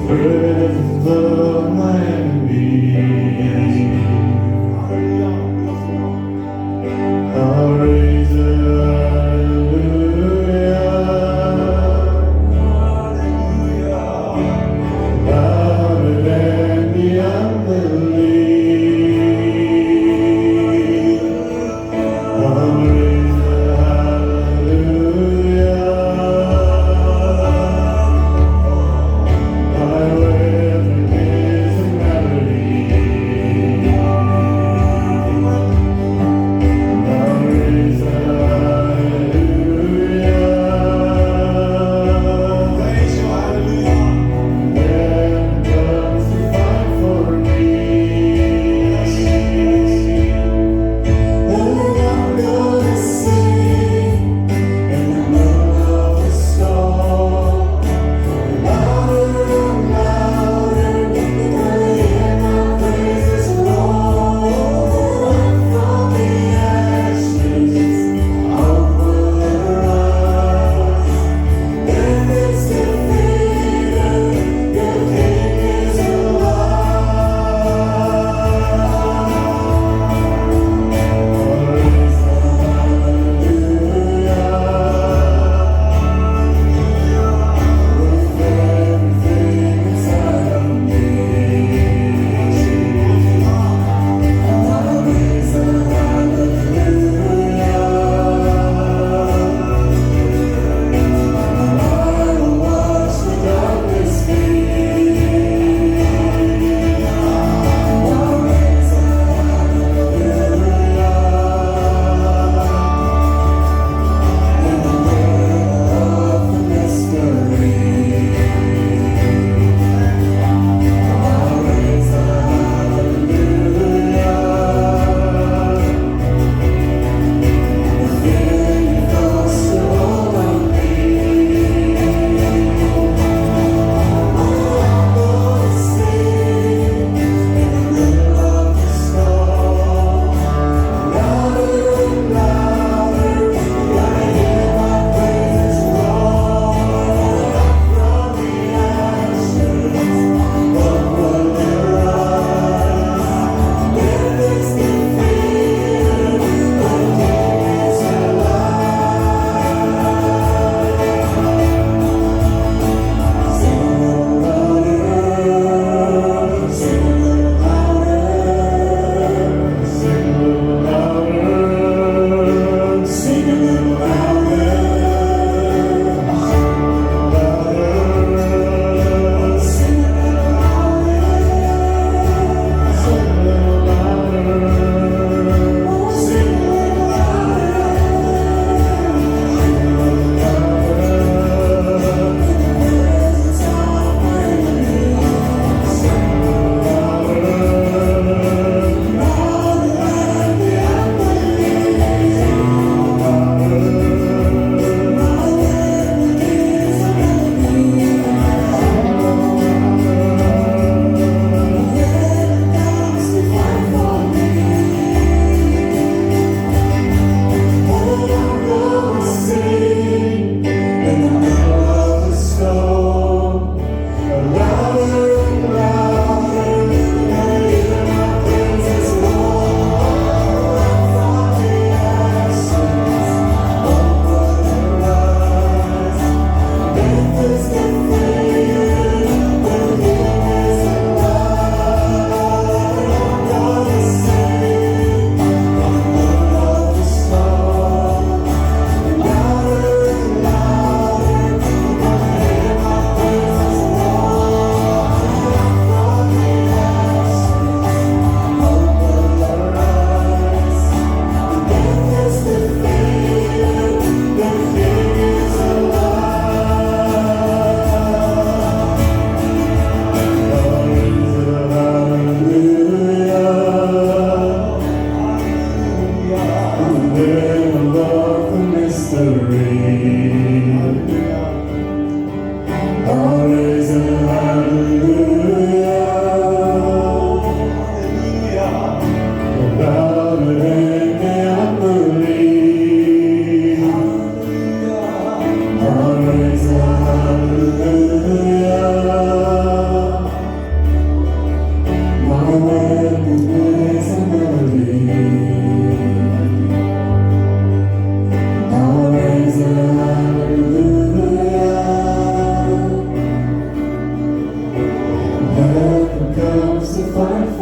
presence of Miami. I'll raise a hallelujah, louder than the unbelief. I'll raise a hallelujah. I will forgive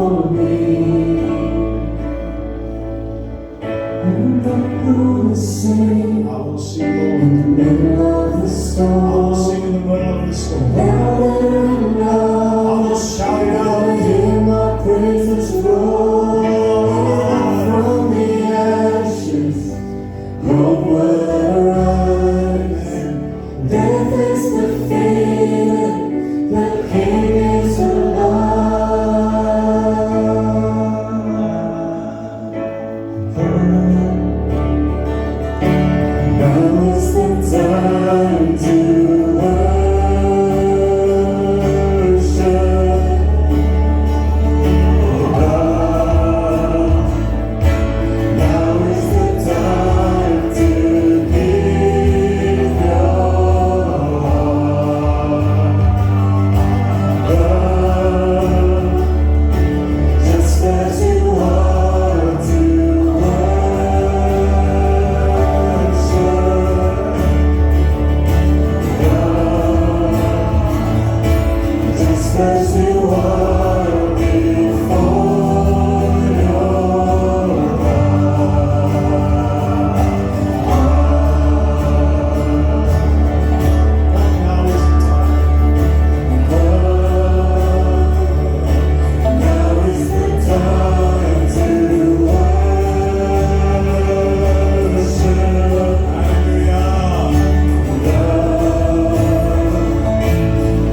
for me. And the moon is singing I will sing, in Lord. the middle of the I will storm. sing in the middle of the storm. Louder and I louder, will shout it I out. hear my praises roar. From the ashes, hope will arise. Death is defeated, the King is alive. Now is the time to worship God. Now is the time to give your heart. God, just as you are to worship God, just as you are before your Now is the time. Now is the time to worship Hallelujah. God.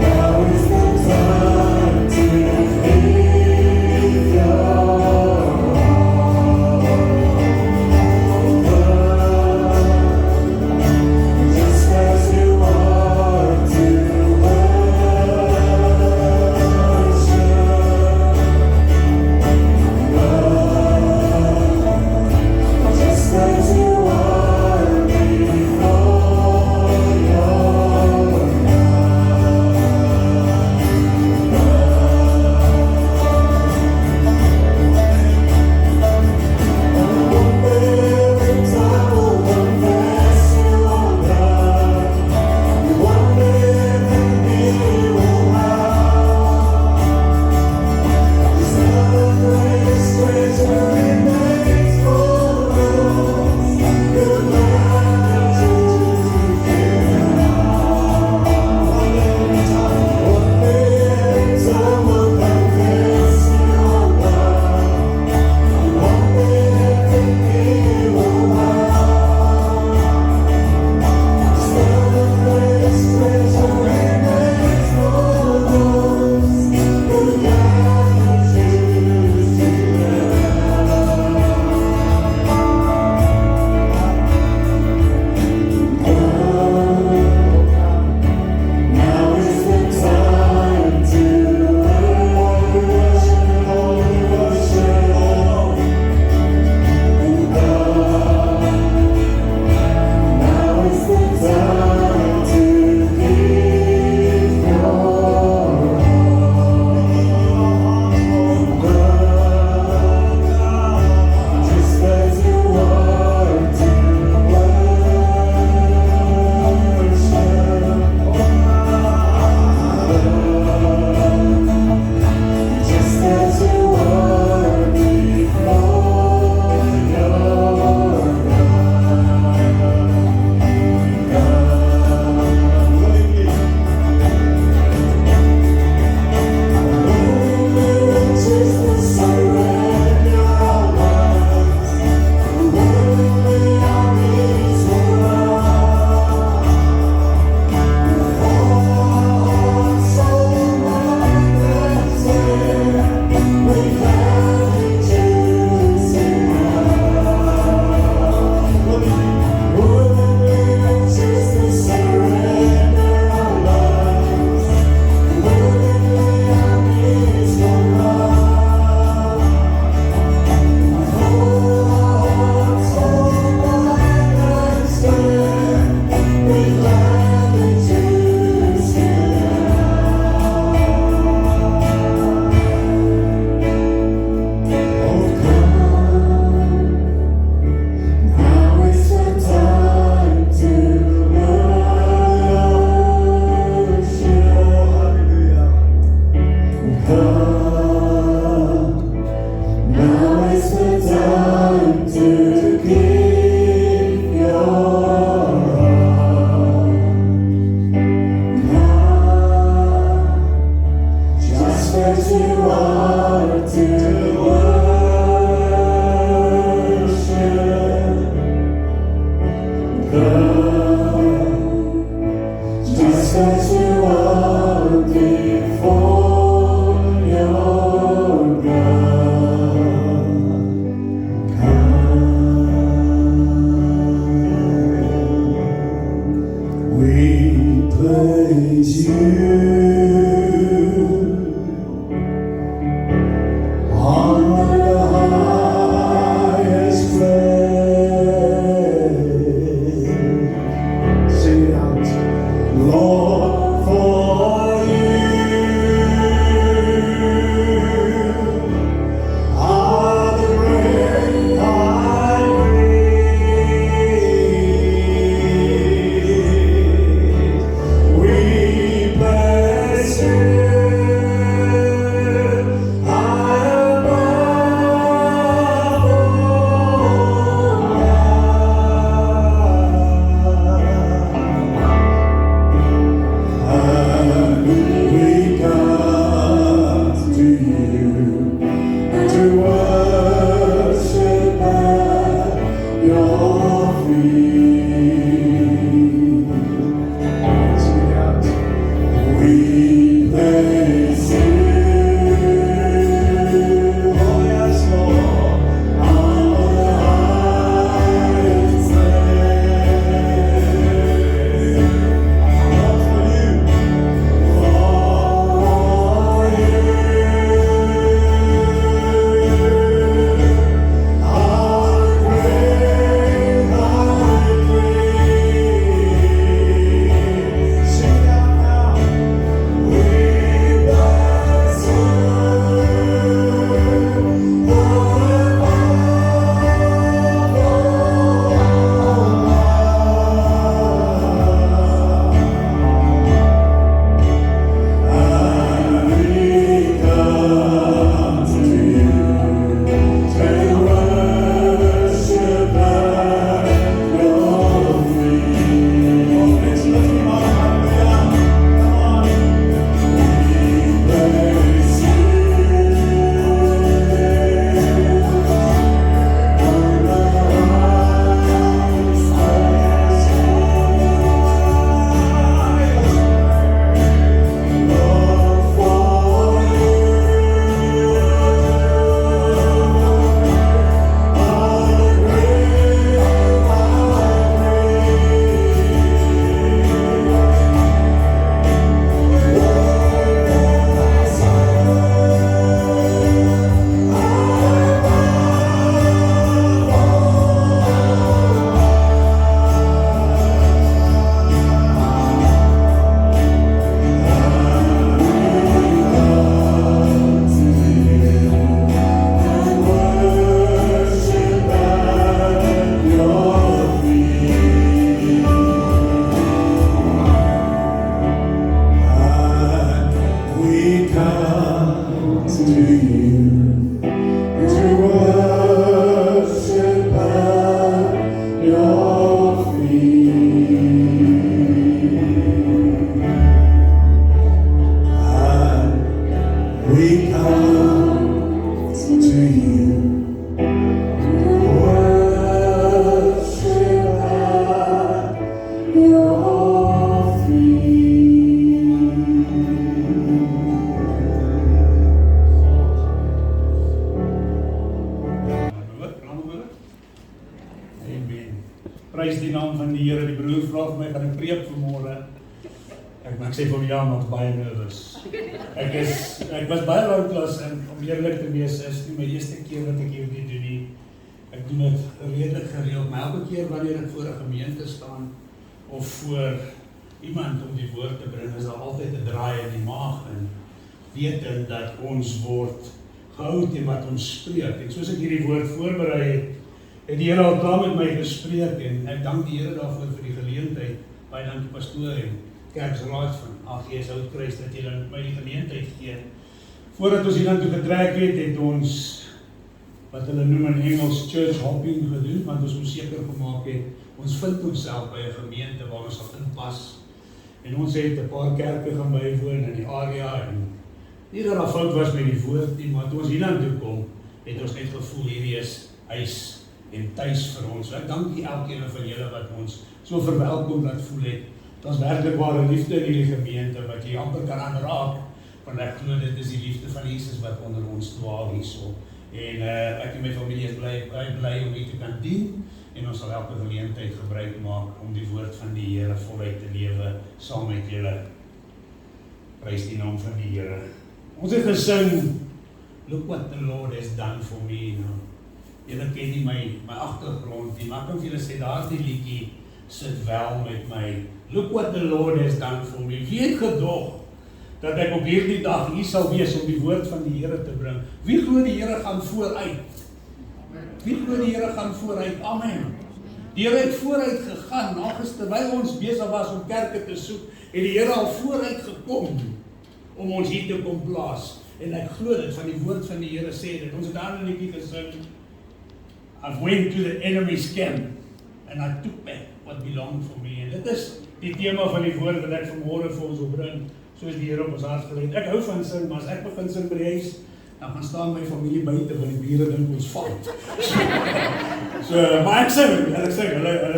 Now is the time as you are to worship God, just as you are before your God. Come, we praise you. On the highest place, sing it out, Lord, for you are the great high priest. We bless you. Prys die naam van die Here. Die broer vra vir my, gaan ek preek vanmôre? Ek sê vir hom, ja, maar baie nervus. Ek was baie oud klas en om eerlik te wees, is nie my eerste keer wat ek hierdie doen nie. Ek doen dit redelik gereeld, maar elke keer wanneer ek voor 'n gemeente staan of voor iemand om die woord te bring, is daar altyd 'n draai in die maag en wetend dat ons word gehou teen wat ons spreek. En soos ek hierdie woord voorberei het die Here al klaar met my gespreek en ek dank die Here daarvoor vir die geleentheid. Baie dankie pastoor en kerksraad van AGS Oudkruis dat julle my die geleentheid gee. Voordat ons hierna toe getrek het ons wat hulle noem in Engels church hopping gedoen, want ons moes seker gemaak het, ons vind onsself by 'n gemeente waar ons sal inpas. En ons het 'n paar kerke gaan bywoon in die area en Nie dat daar fout was met die woord nie, maar toe ons hiernatoe kom, het ons net gevoel hierdie is huis en tuis vir ons. Ek dank elkeen van julle wat ons so verwelkom laat voel het. Daar's werklik ware liefde in hierdie gemeente wat jy amper kan aanraak, want ek glo dit is die liefde van Jesus wat onder ons dwaal hierso. En ek en my familie is bly om hier te kan dien, en ons sal elke geleentheid gebruik maak om die woord van die Here voluit te lewe saam met julle. Prys die naam van die Here. Ons het gesing, look what the Lord has done for me. Julle ken nie my agtergrond nie, maar ek kan vir julle sê, daardie liedjie sit wel met my. Look what the Lord has done for me. Wie het gedog dat ek op hierdie dag hier sal wees om die woord van die Here te bring? Wie glo die Here gaan vooruit? Wie glo die Here gaan vooruit? Amen. Die Here het vooruit gegaan, terwyl ons besig was om kerke te soek, het die Here al vooruit gekom om ons hier te kom plaas. En ek glo dit van die woord van die Here sê dit. Ons het daar 'n liedjie gesing. I went to the enemy's camp and I took back what belonged for me. En dit is die tema van die woord wat ek vanmôre vir ons wil bring, soos die Here op ons hart gelê het. Ek hou van sing, maar as ek begin sing by die huis, dan gaan staan my familie buite, want die bure dink ons vat. Maar ek sing, hulle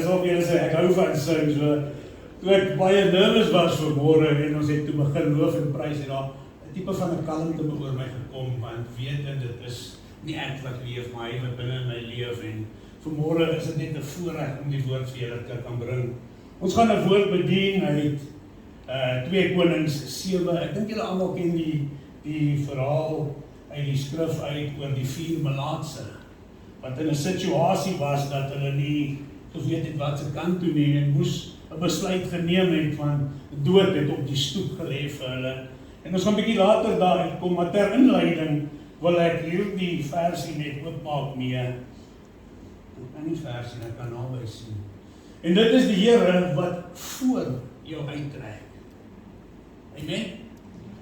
sal vir julle sê, ek hou van sing. So, toe ek baie nervous was vanmôre en ons het toe begin loof en prys, en daar 'n tipe van 'n kalmte oor my gekom, want weet dit is nie ek wat leef, maar hy wat binne in my leef, en vanmôre is dit net 'n voorreg om die woord vir julle te kan bring. Ons gaan 'n woord bedien uit 2 Konings 7. Ek dink julle almal ken die verhaal uit die skrif uit oor die 4 melaatse, wat in 'n situasie was dat hulle nie geweet het wat se kant toe nie, en moes 'n besluit geneem het van dood het op die stoep gelê vir hulle. En ons gaan 'n bietjie later daar kom, maar ter inleiding wil ek hierdie versie net oopmaak mee. Ek kan nie versie, ek kan naby sien. En dit is die Here wat voor jou uittrek. Amen.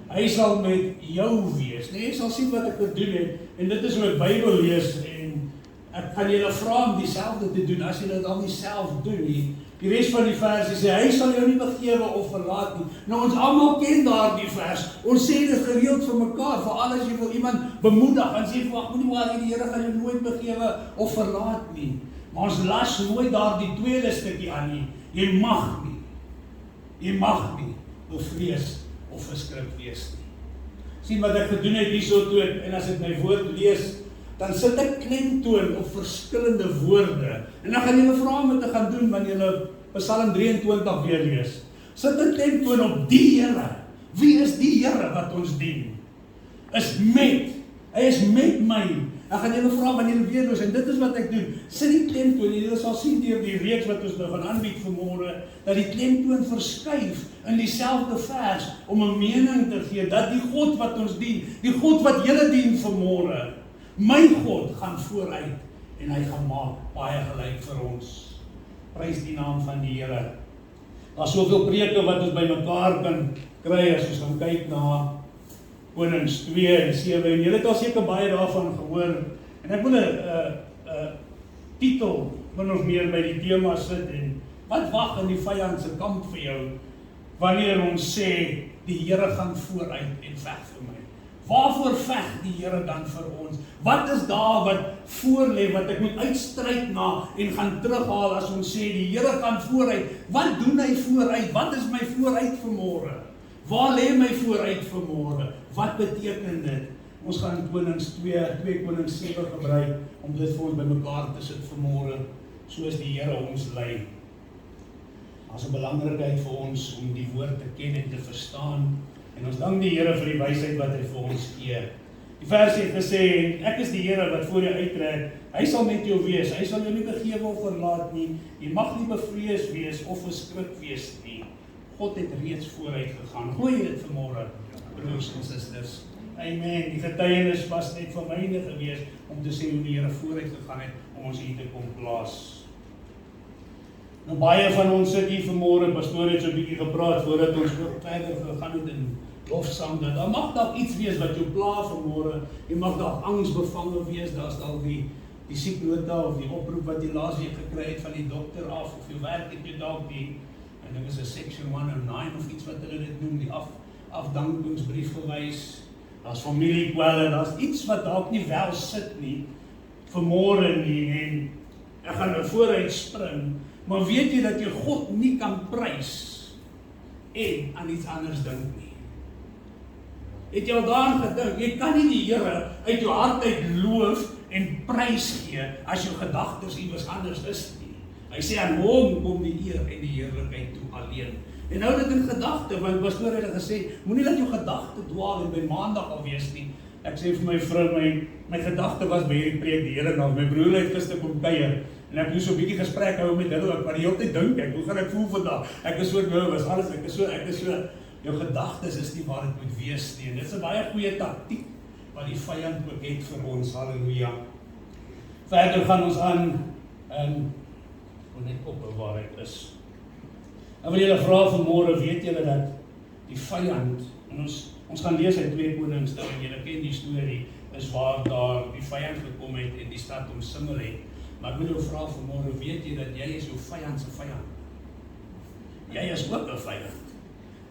Hy sal met jou wees. Nee, jy sal sien wat ek gedoen het, en dit is hoe ek Bybel lees, en ek gaan julle vra om dieselfde te doen, as julle dit al nie self doen nie. Die res van die versie sê, hy sal jou nie begewe of verlaat nie. Nou ons almal ken daardie vers, ons sê dit gereeld vir mekaar, veral as jy wil iemand bemoedig, en sê, wag, moenie worry, die Here gaan jou nooit begewe of verlaat nie. Maar ons las nooit daardie tweede stukkie aan nie, jy mag nie bevrees of verskrik wees nie. Sien wat ek gedoen het hierso toe, en as ek my woord lees, dan sit ek klemtoon op verskillende woorde. En dan gaan julle vra om dit te gaan doen, wanneer julle Psalm 23 weer lees. Sit ek klemtoon op die Here. Wie is die Here wat ons dien? Hy is met my. Ek gaan julle vra wanneer julle weer lees, en dit is wat ek doen. Sit die klemtoon, en julle sal sien deur die reeks wat ons nou gaan aanbied vanmôre, dat die klemtoon verskuif in dieselfde vers, om 'n mening te gee, dat die God wat ons dien, die God wat julle dien vanmôre, my God gaan vooruit, en hy gaan maak baie gelyk vir ons. Prys die naam van die Here. Daar's soveel preke wat ons bymekaar kan kry, as ons gaan kyk na Konings 2 en 7, en julle het al seker baie daarvan gehoor, en ek wil 'n titel min of meer by die tema sit, en wat wag in die vyand se kamp vir jou, wanneer ons sê, die Here gaan vooruit en veg vir my. Waarvoor veg die Here dan vir ons? Wat is daar wat voor lê, wat ek moet uitstryk na en gaan terughaal as ons sê die Here gaan vooruit? Wat doen hy vooruit? Wat is my vooruit vanmôre? Waar lê my vooruit vanmôre? Wat beteken dit? Ons gaan Konings 2 Konings 7 gebruik om dit vir ons bymekaar te sit vanmôre, soos die Here ons lei. Daar's 'n belangrikheid vir ons om die woord te ken en te verstaan. En ons dank die Here vir die wysheid wat hy vir ons gee. Die vers het gesê, ek is die Here wat voor jou uittrek, hy sal met jou wees, hy sal jou nie begewe of verlaat nie, jy mag nie bevrees wees of verskrik wees nie. God het reeds vooruit gegaan. Gooi dit vanmôre, broers en susters. Amen. Die getuienis was net vir myne gewees, om te sê hoe die Here vooruit gegaan het, om ons hier te kom plaas. Nou baie van ons sit hier vanmôre, pastoor het so 'n bietjie gepraat, voordat ons verder gegaan het in lofsang, dat daar mag dalk iets wees wat jou pla vanmôre, jy mag dalk angsbevange wees, daar's dalk die sieknota of die oproep wat jy laas week gekry het van die dokter af, of jou werk het jy dalk die, en dit is 'n section 109 of iets wat hulle dit noem, die afdankingsbrief gewys, daar's familiekwelle, daar's iets wat dalk nie wel sit nie, vanmôre nie, en ek gaan nou vooruit spring, maar weet jy dat jy God nie kan prys, en aan iets anders dink nie. Het jy al daaraan gedink, jy kan nie die Here uit jou hart uit loof en prys gee, as jou gedagtes iewers anders is nie. Hy sê aan hom kom die eer en die heerlikheid toe alleen. En hou dit in gedagte, want pastoor het gesê, moenie dat jou gedagte dwaal en by maandag al wees nie. Ek sê vir my vrou, my gedagte was by hierdie preek die hele dag. My broer het gister kom kuier, en ek moes so 'n bietjie gesprek hou met hulle, maar die hele tyd dink ek, hoe gaan ek voel vandag? Ek is so nervous, alles, ek is so, jou gedagtes is nie waar dit moet wees nie. En dit is 'n baie goeie taktiek, wat die vyand ook het vir ons, halleluja. Verder gaan ons aan, net ophou waar ek is. En wil julle vra vanmôre, weet julle dat die vyand, en ons gaan lees uit 2 Konings, en julle ken die storie, is waar daar die vyand gekom het en die stad omsingel het. Maar ek wil jou vra vanmôre, weet jy dat jy is jou vyand se vyand? Jy is ook 'n vyand.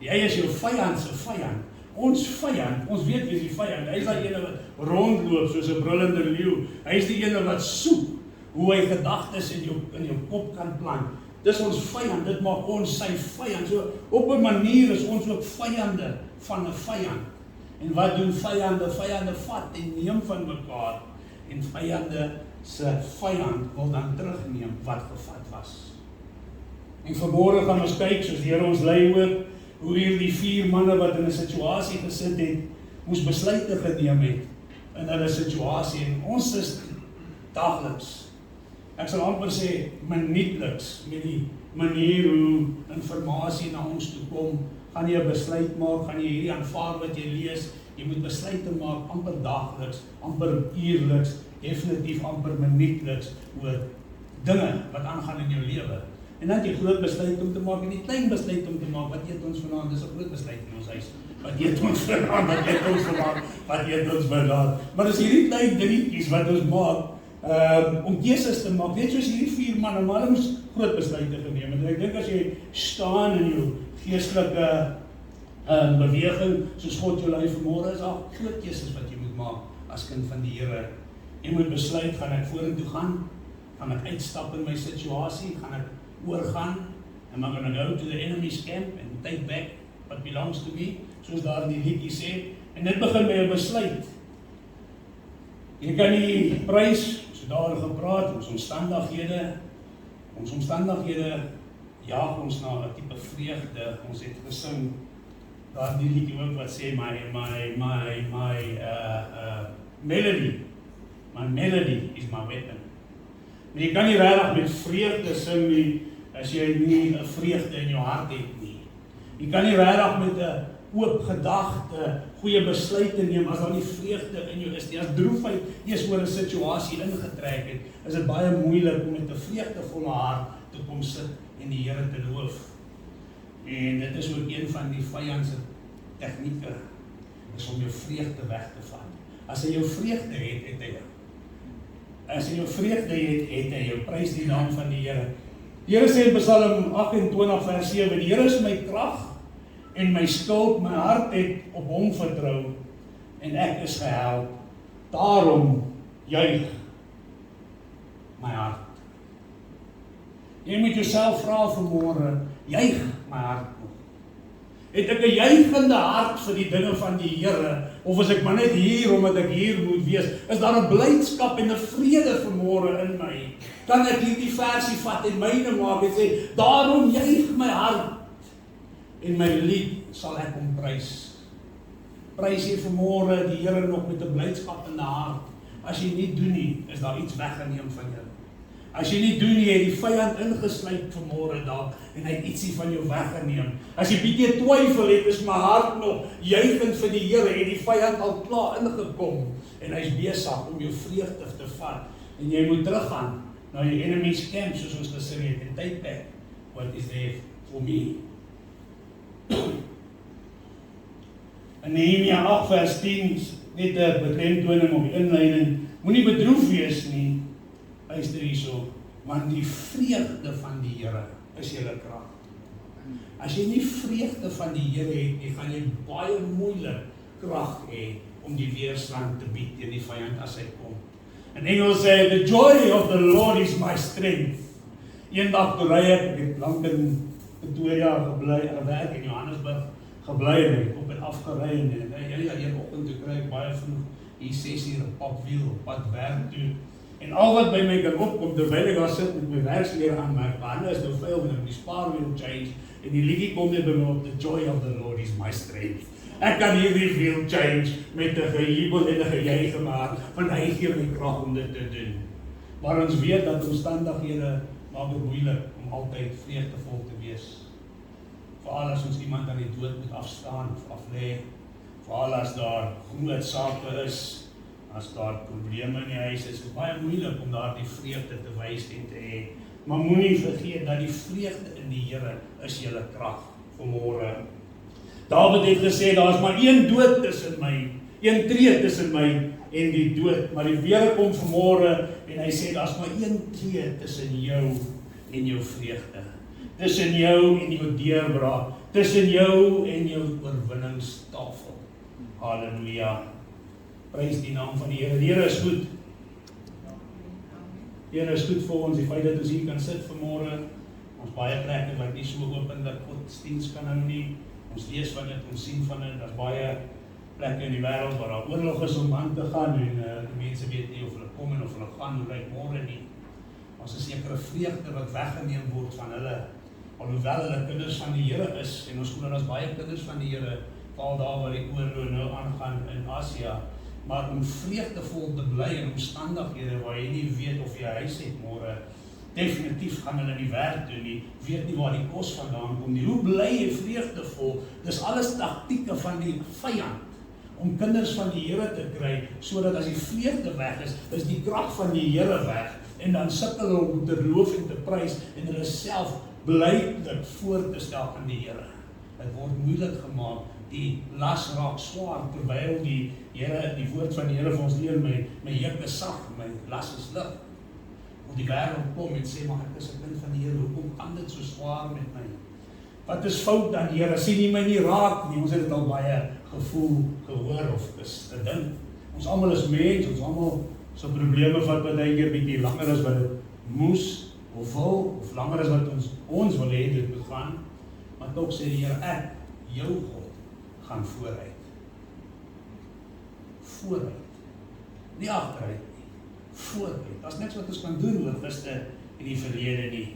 Jy is jou vyand se vyand. Ons vyand, ons weet wie is die vyand. Hy is die ene wat rondloop soos 'n brullende leeu. Hy is die ene wat soek hoe hy gedagtes in jou kop kan plant. Dis ons vyand, dit maak ons sy vyand. So op 'n manier is ons ook vyande van 'n vyand. En wat doen vyande? Vyande vat en neem van mekaar. En vyande se vyand wil dan terugneem wat gevat was. En vanmôre gaan ons kyk, soos die Here ons lei ook, hoe hierdie 4 manne wat in 'n situasie gesit het, moes besluite geneem het in hulle situasie. En ons is dagliks, ek sal amper sê minuutliks, met die manier hoe informasie na ons toe kom, gaan jy 'n besluit maak, gaan jy hierdie aanvaar wat jy lees, jy moet besluite maak, amper dagliks, amper uurliks, definitief amper minuutliks, oor dinge wat aangaan in jou lewe. En dan jy groot besluit om te maak, en die klein besluit om te maak, wat eet ons vanaand, dis 'n groot besluit in ons huis. Wat eet ons vanaand, wat eet ons vanaand, wat eet ons vanaand. Maar dis hierdie klein dingetjies wat ons maak, om keuses te maak. Weet soos hierdie 4 manne, maar hulle moes groot besluite geneem. En ek dink as jy staan in jou geestelike beweging, soos God jou lei vanmôre, is daar groot keuses wat jy moet maak as kind van die Here. Jy moet besluit, gaan ek vorentoe gaan ek uitstap in my situasie, gaan ek oorgaan, and I'm going to go to the enemy's camp and take back what belongs to me, soos daar in die liedjie sê, en dit begin by 'n besluit. Jy kan nie prys, so daar gepraat, ons omstandighede jaag ons na 'n tipe vreugde. Ons het gesing, daar die liedjie ook wat sê, my melody is my weapon. Maar jy kan nie regtig met vreugde sing nie, as jy nie 'n vreugde in jou hart het nie. Jy kan nie regtig met 'n oop gedagte goeie besluite neem as daar nie vreugde in jou is nie. As droefheid eers oor 'n situasie ingetrek het, is dit baie moeilik om met 'n vreugdevolle hart te kom sit en die Here te loof. En dit is ook een van die vyand se tegnieke, is om jou vreugde weg te vat. As hy jou vreugde het, het hy jou. As hy jou vreugde het hy jou. Prys die naam van die Here. Die Here sê in Psalm 28 vers 7, die Here is my krag en my skild, my hart het op hom vertrou en ek is gehelp. Daarom juig my hart. Jy moet jouself vra vanmôre, juig my hart nog? Het ek 'n juigende hart vir die dinge van die Here, of is ek maar net hier omdat ek hier moet wees? Is daar 'n blydskap en 'n vrede vanmôre in my? Kan ek hierdie versie vat en myne maak en sê, daarom juig my hart en my lied sal ek hom prys. Prys jy vanmôre die Here nog met 'n blydskap in die hart? As jy nie doen nie, is daar iets weggeneem van jou. As jy nie doen nie, het die vyand ingesluit vanmôre dalk en hy het ietsie van jou weggeneem. As jy bietjie twyfel het, is my hart nog juigend vir die Here, het die vyand al klaar ingekom en hy's besig om jou vreugde te vat. En jy moet teruggaan na jou enemy's camp, soos ons gesing het, en take back what is there for me. In Nehemia 8 vers 10, net 'n beklemtoning op die inleiding, moenie bedroef wees nie, luister hierso, want die vreugde van die Here is julle krag. As jy nie vreugde van die Here het, gaan jy baie moeilik krag hê om die weerstand te bied teen die vyand as hy kom. In Engels sê, the joy of the Lord is my strength. Eendag toe ry ek het lank in Pretoria gewerk in Johannesburg gebly en ek op en af gery en een oggend toe kry ek baie vroeg hier 6 uur op papwiel op pad werk toe. En al wat by my kan opkom terwyl ek daar sit met my werksklere aan, my hande is nou vuil en die spaarwiel change en die liedjie kom net by my op, the joy of the Lord is my strength. Ek kan hierdie wheel change met 'n gejubel en 'n gejuig gemaak, want hy gee my krag om dit te doen. Maar ons weet dat omstandighede maak dit moeilik om altyd vreugdevol te wees. Veral as ons iemand aan die dood moet afstaan of aflê, veral as daar groot sake is, as daar probleme in die huis is, is baie moeilik om daar die vreugde te wys en te hê. Maar moenie vergeet dat die vreugde in die Here is julle krag vanmôre. Dawid het gesê, daar is maar een dood tussen my, een tree tussen my en die dood, maar die Here kom vanmôre en hy sê, daar is maar een tree tussen jou en jou vreugde, tussen jou en jou deurbraak, tussen jou en jou oorwinningstafel. Halleluja. Prys die naam van die Here. Die Here is goed. Die Here is goed vir ons, die feit dat ons hier kan sit vanmôre. Ons baie plekke wat nie so openlik godsdiens kan hou nie. Ons lees van dit, ons sien van dit. Daar's baie plekke in die wêreld waar daar oorlog is om aan te gaan en die mense weet nie of hulle kom en of hulle gaan, hoe lyk môre nie. Ons is sekere vreugde wat weggeneem word van hulle, alhoewel hulle kinders van die Here is en ons glo daar's baie kinders van die Here, veral daar waar die oorlog nou aangaan in Asië. Maar om vreugdevol te bly in omstandighede waar jy nie weet of jy huis het môre, definitief gaan hulle nie werk doen nie, weet nie waar die kos vandaan kom nie. Hoe bly jy vreugdevol? Dis alles taktieke van die vyand om kinders van die Here te kry, sodat as die vreugde weg is die krag van die Here weg en dan sukkel hulle om te loof en te prys en hulle self blydlik voor te stel aan die Here. Dit word moeilik gemaak. Die las raak swaar, terwyl die Here, die woord van die Here vir ons leer, my juk is sag, my las is lig. Of die wêreld kom en sê, maar ek is 'n kind van die Here, hoekom gaan dit so swaar met my? Wat is fout dan, Here? Sien jy my nie raak nie? Ons het dit al baie gevoel, gehoor of gedink. Ons almal is mens, ons almal so probleme wat baie keer bietjie langer as wat dit moes of wil, of langer as wat ons wil hê dit moet gaan. Maar tog sê die Here, ek, jou God, gaan vooruit. Vooruit. Nie agteruit nie. Vooruit. Daar's niks wat ons kan doen oor gister en die verlede nie.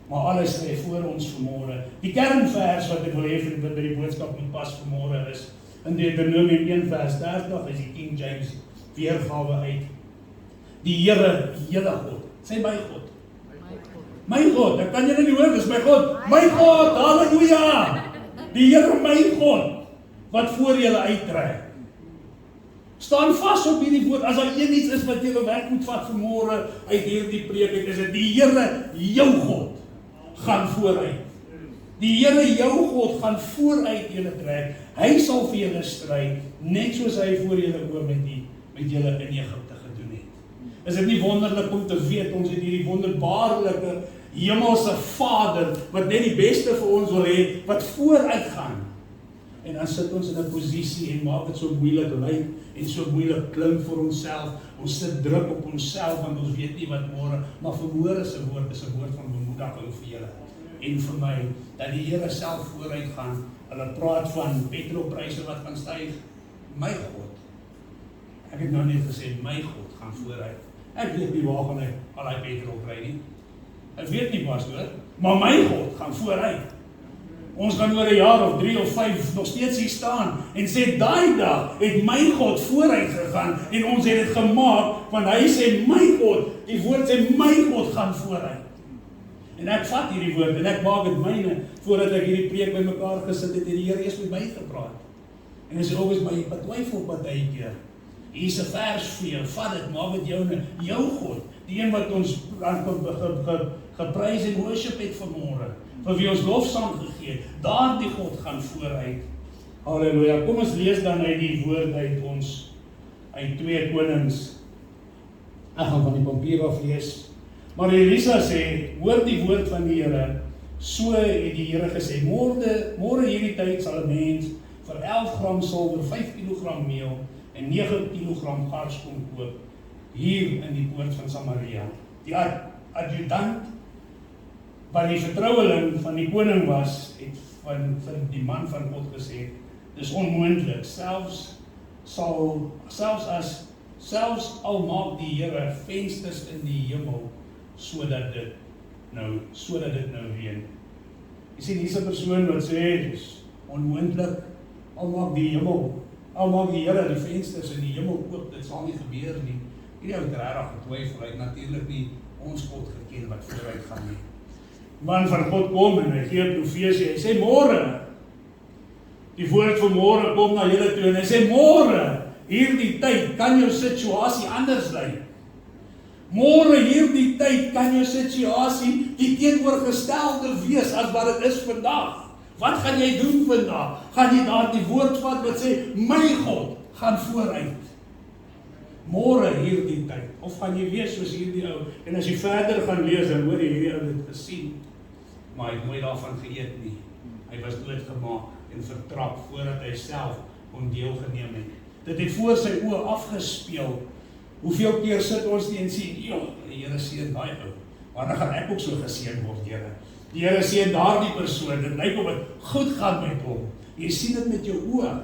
Maar alles lê voor ons vanmôre. Die kernvers wat ek wil hê vir by die boodskap moet pas vanmôre is in Deuteronomium 1 vers 30 is die King James weergawe uit. Die Here, julle God. Sê my God. My God, ek kan julle nie hoor, dis my God. My God, halleluja. Die Here my God wat voor julle uittrek. Staan vas op hierdie woord. As daar een iets is wat julle werk moet vat vanmôre uit hierdie preek, is dit die Here, jou God, gaan vooruit. Die Here, jou God, gaan vooruit julle trek. Hy sal vir julle stry, net soos hy voor julle oë met julle in Egipte gedoen het. Is dit nie wonderlik om te weet, ons het hierdie wonderbaarlike hemelse Vader, wat net die beste vir ons wil hê, wat vooruit gaan. En dan sit ons in 'n posisie en maak dit so moeilik lyk en so moeilik klink vir onsself. Ons sit druk op onsself want ons weet nie wat môre, maar verhoor is 'n woord van bemoediging vir julle en vir my, dat die Here self vooruit gaan. Hulle praat van petrolpryse wat gaan styg. My God, ek het nou net gesê, my God gaan vooruit. Ek weet nie waar gaan ek al die petrol kry nie. Ek weet nie, pastoor, maar my God gaan vooruit. Ons gaan oor 'n jaar of 3 of 5 nog steeds hier staan en sê, daai dag het my God vooruit gegaan en ons het dit gemaak, want hy sê, my God, die woord sê, my God gaan vooruit. En ek vat hierdie woord en ek maak dit myne, voordat ek hierdie preek by mekaar gesit het, en die Here eers met my gepraat. En as jy ook is my betwyfel partykeer, hier's 'n vers vir jou, vat dit, maak dit joune, jou God, die een wat ons geprys en worship het vanmôre, vir wie ons lofsang gegee het, daardie God gaan vooruit. Halleluja. Kom ons lees dan uit die woord uit 2 Konings. Ek gaan van die papier af lees. Maar Elisa sê, hoor die woord van die Here, so het die Here gesê, môre hierdie tyd sal 'n mens vir 11 gram silwer, 5 kilogram meel, en 9 kilogram gars kon koop, hier in die poort van Samaria. Die adjutant, wat die vertrouweling van die koning was, het van die man van God gesê, dis onmoontlik, selfs al maak die Here vensters in die hemel, sodat dit nou reën. Jy sien, hier's 'n persoon wat sê, dis onmoontlik, al maak die Here die vensters in die hemel oop, dit sal nie gebeur nie. Hierdie ou het regtig getwyfel, hy het natuurlik nie ons God geken wat vooruit gaan nie. Man van God kom en hy gee 'n profesie, hy sê môre, die woord van môre kom na julle toe en hy sê môre, hierdie tyd kan jou situasie anders lyk. Môre hierdie tyd kan jou situasie die teenoorgestelde wees as wat dit is vandag. Wat gaan jy doen vandag? Gaan jy daardie woord vat wat sê, my God gaan vooruit. Môre hierdie tyd, of gaan jy wees soos hierdie ou, en as jy verder gaan lees, dan hoor jy hierdie ou dit gesien, maar hy het nooit daarvan geëet nie. Hy was doodgemaak en vertrap voordat hy self kon deelgeneem het. Dit het voor sy oë afgespeel. Hoeveel keer sit ons nie en sê, die Here seën daai ou, maar dan gaan ek ook so geseën word, Here. Die Here seën daardie persoon, dit lyk of dit goed gaan met hom. Jy sien dit met jou oë.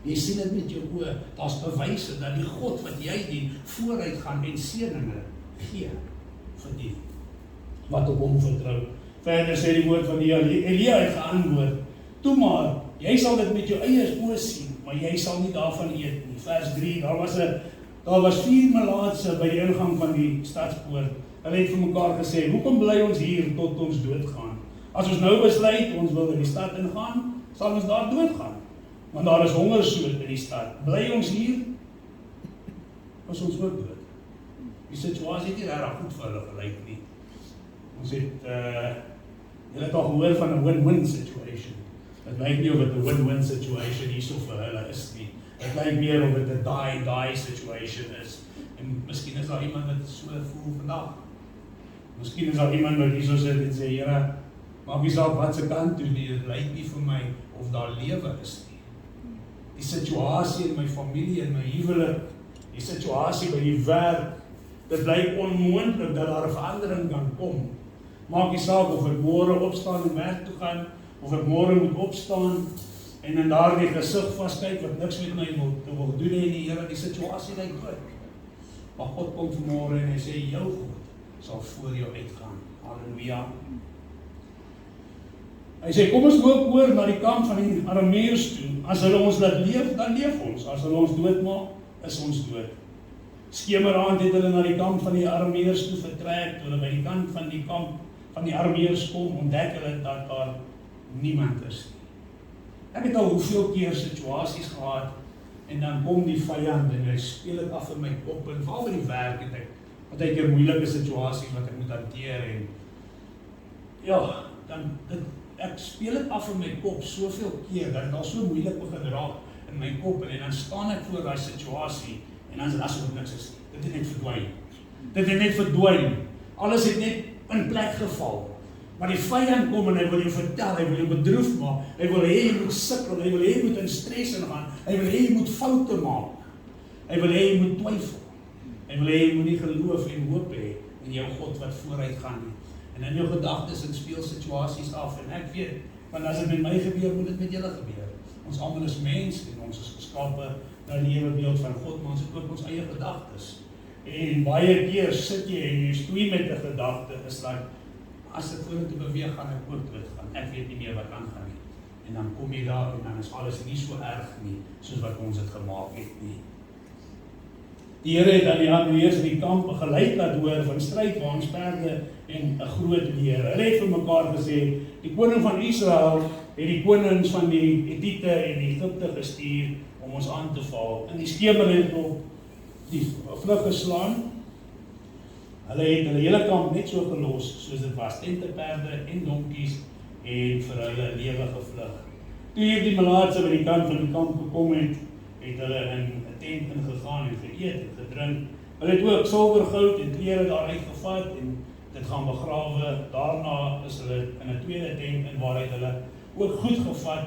Jy sien dit met jou oë. Daar's bewyse dat die God wat jy dien, vooruit gaan en seëninge gee vir die wat op hom vertrou. Verder sê die woord van die Elia het geantwoord, toe maar, jy sal dit met jou eie oë sien, maar jy sal nie daarvan eet nie. Vers 3, daar was 4 melaatse by die ingang van die stadspoort. Hulle het vir mekaar gesê, hoekom bly ons hier tot ons doodgaan? As ons nou besluit, ons wil in die stad ingaan, sal ons daar doodgaan. Want daar is hongersnood in die stad. Bly ons hier, is ons ook dood. Die situasie het nie regtig goed vir hulle gelyk nie. Ons het, julle het al gehoor van 'n win-win situation. Het lyk nie of dit 'n win-win situation hierso vir hulle is nie. Het lyk meer of dit 'n die situation is. En miskien is daar iemand wat so voel vandag. Miskien is daar iemand wat hierso sit en sê, Here, maak nie saak wat se kant toe nie, dit lyk nie vir my of daar lewe is nie. Die situasie in my familie, in my huwelik, die situasie by die werk, dit lyk onmoontlik dat daar 'n verandering kan kom. Maak nie saak of ek môre opstaan en werk toe gaan, of ek môre moet opstaan en in daardie gesig vaskyk wat niks met my wil doen nie, Here, die situasie lyk dood. Maar God kom vanmôre en hy sê, jou God sal voor jou uitgaan. Halleluja. Hy sê, kom ons loop oor na die kamp van die Arameërs toe. As hulle ons laat leef, dan leef ons. As hulle ons doodmaak, is ons dood. Skemeraand het hulle na die kamp van die Arameërs toe vertrek. Toe hulle by die kant van die kamp van die Arameërs kom, ontdek hulle dat daar niemand is nie. Ek het al hoeveel keer situasies gehad, en dan kom die vyand en hy speel dit af in my kop, en veral by die werk het ek baie moeilike situasies wat ek moet hanteer, en ja, dan ek speel dit af in my kop soveel keer, dat het al so moeilik begin raak in my kop, en dan staan ek voor daai situasie, en dan is dit asof niks is. Dit het net verdwyn. Dit het net verdwyn. Alles het net in plek geval. Maar die vyand kom en hy wil jou vertel, hy wil jou bedroef maak, hy wil hê jy moet sukkel, hy wil hê jy moet in stres ingaan, hy wil hê jy moet foute maak, hy wil hê jy moet twyfel, hy wil hê jy moet nie geloof en hoop hê in jou God wat vooruit gaan nie. En in jou gedagtes en speel situasies af, en ek weet, want as dit met my gebeur, moet dit met julle gebeur. Ons almal is mens, en ons is geskape na die ewebeeld van God, maar ons het ook ons eie gedagtes. En baie keer sit jy en jy stoei met 'n gedagte, is dat as ek vorentoe beweeg, gaan ek ook dood gaan. Ek weet nie meer wat aangaan nie. En dan kom jy daar en dan is alles nie so erg nie, soos wat ons het gemaak het nie. Die Here het aan die Arameërs in die kamp 'n geluid laat hoor van strydwaans, perde en 'n groot leer. Hulle het vir mekaar gesê, die koning van Israel het die konings van die Hetiete en Egipte gestuur om ons aan te val. In die skemer het op die vlug geslaan. Hulle het hulle hele kamp net so gelos soos dit was, tente, perde en donkies, en vir hulle lewe gevlug. Toe hierdie melaatse by die kant van die kamp gekom het, het hulle in 'n tent ingegaan en geëet en gedrink. Hulle het ook silwer, goud en klere daaruit gevat en dit gaan begrawe. Daarna is hulle in 'n tweede tent in waaruit hulle ook goed gevat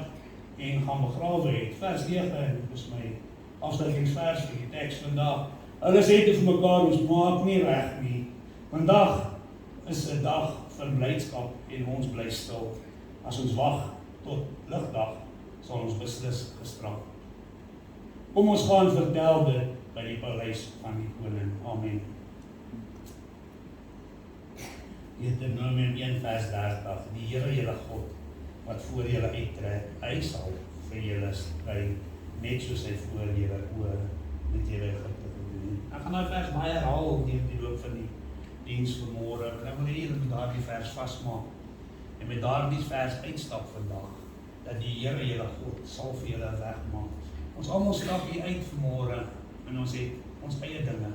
en gaan begrawe het. Vers 9, dis my afsluitingsvers vir die teks vandag. Hulle sê vir mekaar, ons maak nie reg nie. Vandag is 'n dag van blydskap en ons bly stil. As ons wag tot ligdag, sal ons beslis gestraf. Kom ons gaan vertel dit by die paleis van die koning. Amen. Deuteronomium 1 vers 30. Die Here julle God, wat voor julle uittrek, hy sal vir julle stry, net soos hy voor julle oë met julle Egipte gedoen het. Ek gaan daai vers baie herhaal deur die loop van die diens vanmôre. Ek wil hê julle moet daardie vers vasmaak en met daardie vers uitstap vandag, dat die Here julle God sal vir julle regmaak. Ons almal stap hier uit vanmôre en ons het ons eie dinge,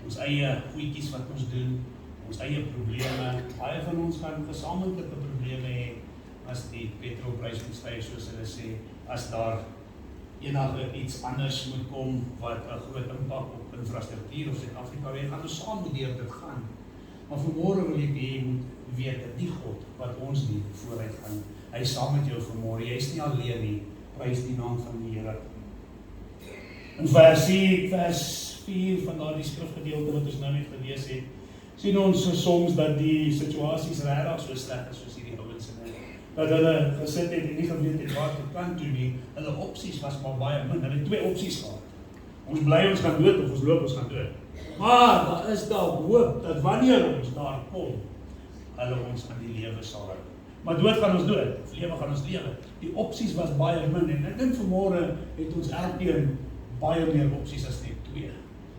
ons eie goedjies wat ons doen, ons eie probleme. Baie van ons gaan gesamentlike probleme hê as die petrolprys styg, soos hulle sê, as daar enige iets anders moet kom wat 'n groot impak op infrastruktuur of Suid-Afrika het, gaan ons saam deur dit gaan. Maar vanmôre wil ek hê jy moet weet dat die God wat ons nie vooruit gaan, hy is saam met jou vanmôre. Jy is nie alleen nie. Prys die naam van die Here. In vers 4 van daardie skrifgedeelte wat ons nou net gelees het, sien ons soms dat die situasies regtig so sleg is soos hierdie ouens in dat hulle gesit het en nie geweet het waar te kan toe nie. Hulle opsies was maar baie min. Hulle het 2 opsies gehad. Ons bly ons gaan dood of ons loop ons gaan dood. Maar daar is dalk hoop dat wanneer ons daar kom, hulle ons aan die lewe sal hou. Maar dood gaan ons dood, of lewe gaan ons lewe. Die opsies was baie min en ek dink vanmôre het ons elkeen baie meer opsies as net 2.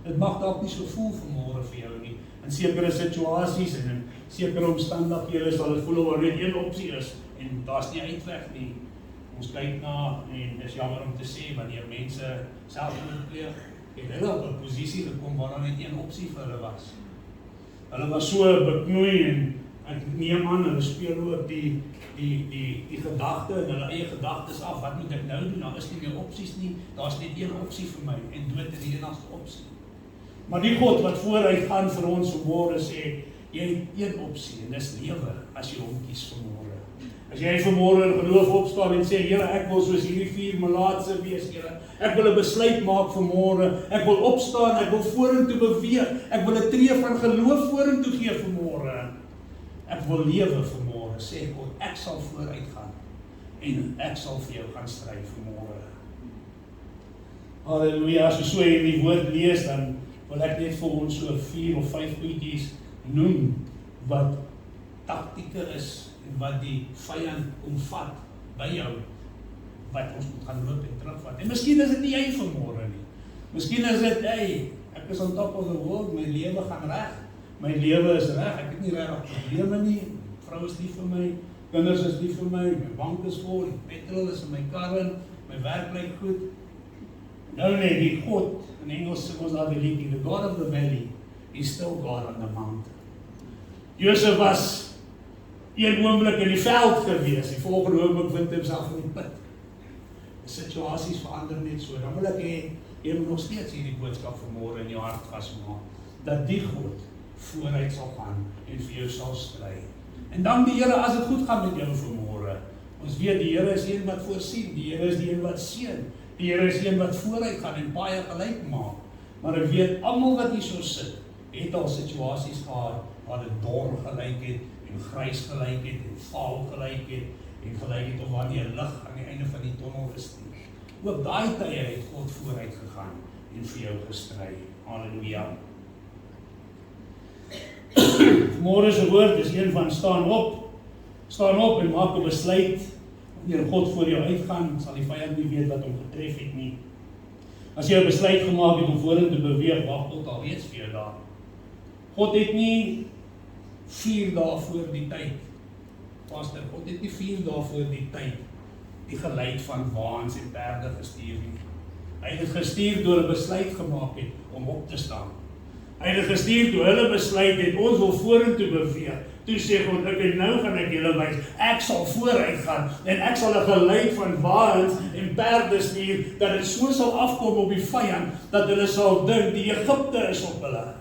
Dit mag dalk nie so voel vanmôre vir jou nie. In sekere situasies en in sekere omstandighede sal dit voel waar net 1 opsie is en daar's nie uitweg nie. Ons kyk na, en is jammer om te sê, wanneer mense selfmoord pleeg, het hulle op 'n posisie gekom waar daar net 1 opsie vir hulle was. Hulle was so beknoei en ek neem aan, hulle speel ook die gedagte en hulle eie gedagtes af. Wat moet ek nou doen? Daar is nie meer opsies nie. Daar's net 1 opsie vir my en dood is die enigste opsie. Maar die God wat vooruit gaan vir ons vanmôre sê, jy het 1 opsie en dis lewe as jy hom kies vanmôre. As jy vanmôre in geloof opstaan en sê, Here, ek wil soos hierdie 4 melaatse wees, Here. Ek wil 'n besluit maak vanmôre. Ek wil opstaan, ek wil vorentoe beweeg. Ek wil 'n tree van geloof vorentoe gee vanmôre. Ek wil lewe vanmôre, sê God, ek sal vooruit gaan en ek sal vir jou gaan stry vanmôre. Halleluja, as jy so hierdie woord lees, dan wil ek net vir ons so 4 of 5 goedjies noem wat taktieke is en wat die vyand omvat by jou, wat ons moet gaan loop en terugvat. En miskien is dit nie jy vanmôre nie. Miskien is dit, ek is on top of the world, my lewe gaan reg. My lewe is reg, ek het nie regtig probleme nie. Vrou is lief vir my, kinders is lief vir my bank is vol, die petrol is in my kar in, my werk lyk goed. Nou nee, die God, in Engels sê ons daar die liedjie, the God of the valley, is still God on the mountain. Josef was een oomblik in die veld gewees, die volgende oomblik vind hy homself in die put. Die situasies verander net so. Dan wil ek hê, jy moet nog steeds hierdie boodskap vanmôre in jou hart vasmaak, dat die God vooruit sal gaan en vir jou sal stry. En dank die Here as dit goed gaan met jou vanmôre. Ons weet die Here is een wat voorsien, die Here is die een wat seën, die Here is een wat vooruit gaan en baie gelyk maak. Maar ek weet almal wat hier so sit, het al situasies gehad waar dit dor gelyk het en grys gelyk het en vaal gelyk het en gelyk het of waar nie 'n lig aan die einde van die tonnel is nie. Ook daai tye het God vooruit gegaan en vir jou gestry. Halleluja. Môre se woord is een van staan op en maak 'n besluit. Wanneer God voor jou uitgaan, sal die vyand nie weet wat hom getref het nie. As jy 'n besluit gemaak het om vorentoe beweeg, wag God alreeds vir jou daar. God het nie 4 dae voor die tyd, Pastor, God het nie 4 dae voor die tyd die geluid van waans en perde gestuur nie. Hy het gestuur deur 'n besluit gemaak het om op te staan. Hy het gestuur toe hulle besluit het, ons wil vorentoe beweeg. Toe sê God, okay, nou gaan ek julle wys, ek sal vooruit gaan en ek sal 'n geluid van waans en perde stuur, dat dit so sal afkom op die vyand, dat hulle sal dink die Egipte is op hulle.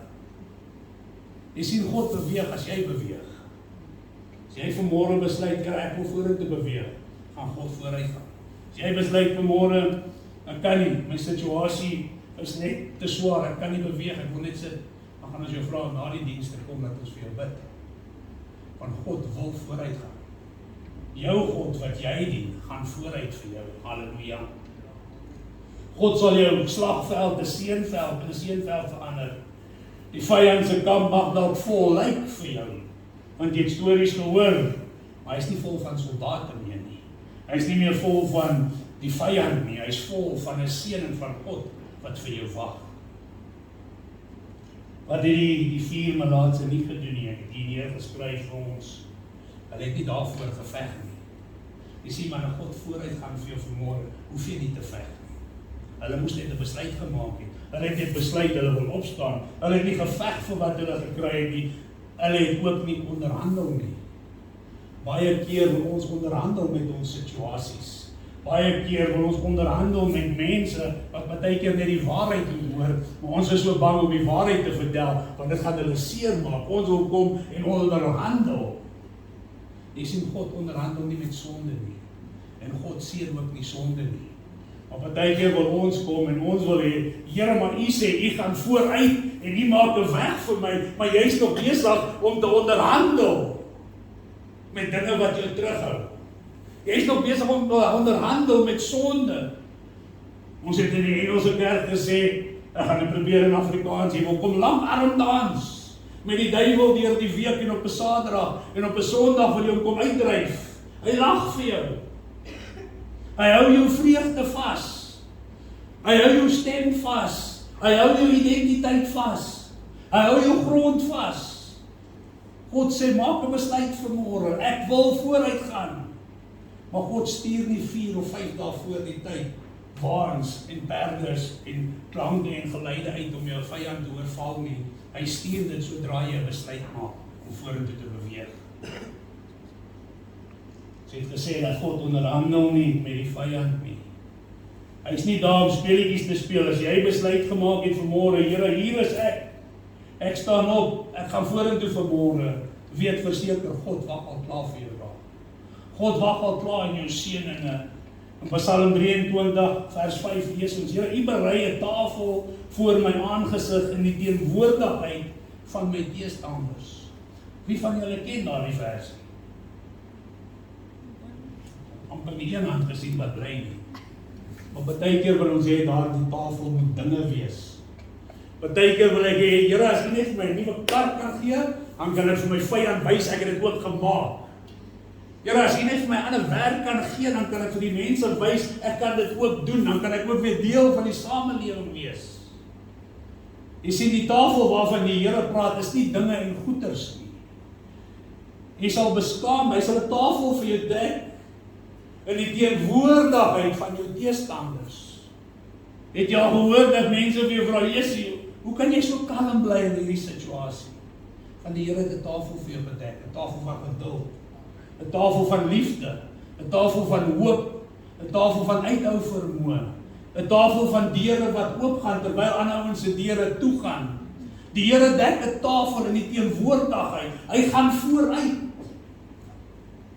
Jy sien God beweeg as jy beweeg. As jy vanmôre besluit, ek wil vorentoe beweeg, gaan God vooruit gaan. As jy besluit vanmôre, Ek kan nie, my situasie is net te swaar, ek kan nie beweeg, ek wil net sit. Dan gaan ons jou vra na die dienste kom dat ons vir jou bid. Want God wil vooruit gaan. Jou God wat jy dien, gaan vooruit vir jou. Halleluja. God sal jou slagveld, 'n seënveld verander. Die vyand se kamp mag dalk vol lyk vir jou, want jy het stories gehoor, maar hy is nie vol van soldate meer nie. Hy is nie meer vol van die vyand nie, hy is vol van 'n seëning van God wat vir jou wag. Wat het die 4 melaatse nie gedoen nie, ek het hier geskryf vir ons. Hulle het nie daarvoor geveg nie. Jy sien, maar God vooruit gaan vir jou vanmôre, hoef jy nie te veg nie. Hulle moes net 'n besluit gemaak het. Hulle het net besluit, hulle wil opstaan. Hulle het nie geveg vir wat hulle gekry het nie. Hulle het ook nie onderhandel nie. Baie keer wil ons onderhandel met ons situasies. Baie keer wil ons onderhandel met mense wat baie keer net die waarheid wil hoor, maar ons is so bang om die waarheid te vertel, want dit gaan hulle seermaak. Ons wil kom en onderhandel. Jy sien, God onderhandel nie met sonde nie. En God seer ook nie sonde nie. Maar baie keer wil ons kom en ons wil hê, Here, maar U sê, U gaan vooruit en U maak 'n weg vir my, maar jy's nog besig om te onderhandel met dinge wat jou terughou. Jy's nog besig om te onderhandel met sonde. Ons het in die Engelse kerk gesê, ek gaan dit probeer in Afrikaans, jy wil kom langarm dans met die duiwel deur die week en op 'n Saterdag en op 'n Sondag wil jy hom kom uitdryf. Hy lag vir jou. Hy hou jou vreugde vas. Hy hou jou stem vas. Hy hou jou identiteit vas. Hy hou jou grond vas. God sê, maak 'n besluit vanmôre. Ek wil vooruit gaan. Maar God stuur nie 4 of 5 dae voor die tyd waans en perders en klanke en geluide uit om jou vyand te oorval nie. Hy stuur dit sodra jy 'n besluit maak om vorentoe te beweeg. Sy het gesê dat God onderhandel nie met die vyand nie. Hy is nie daar om speletjies te speel. As jy besluit gemaak het vanmôre, Here, hier is ek. Ek staan op, ek gaan vorentoe vanmôre. Weet verseker, God wag al klaar vir jou daar. God wag al klaar in jou seëninge. In Psalm 23 vers 5 lees ons, Here, U berei 'n tafel voor my aangesig in die teenwoordigheid van my teestanders. Wie van julle ken daardie vers? Amper nie een hand gesien wat bly nie. Maar baie keer wil ons hê daardie tafel moet dinge wees. Baie keer wil ek hê, Here, as U net vir my 'n nuwe kar kan gee, dan kan ek vir my vyand wys ek het dit ook gemaak. Here, as U net vir my ander werk kan gee, dan kan ek vir die mense wys ek kan dit ook doen, dan kan ek ook weer deel van die samelewing wees. Jy sien, die tafel waarvan die Here praat, is nie dinge en goeders nie. Jy sal beskaam, hy sal 'n tafel vir jou dek in die teenwoordigheid van jou teestanders. Het jy al gehoor dat mense vir jou vra, Jesusie, hoe kan jy so kalm bly in hierdie situasie? Van die Here het 'n tafel vir jou bedek, 'n tafel van geduld, 'n tafel van liefde, 'n tafel van hoop, 'n tafel van uithou vermoë, 'n tafel van deure wat oopgaan terwyl ander ouens se deure toegaan. Die Here dek 'n tafel in die teenwoordigheid. Hy gaan vooruit.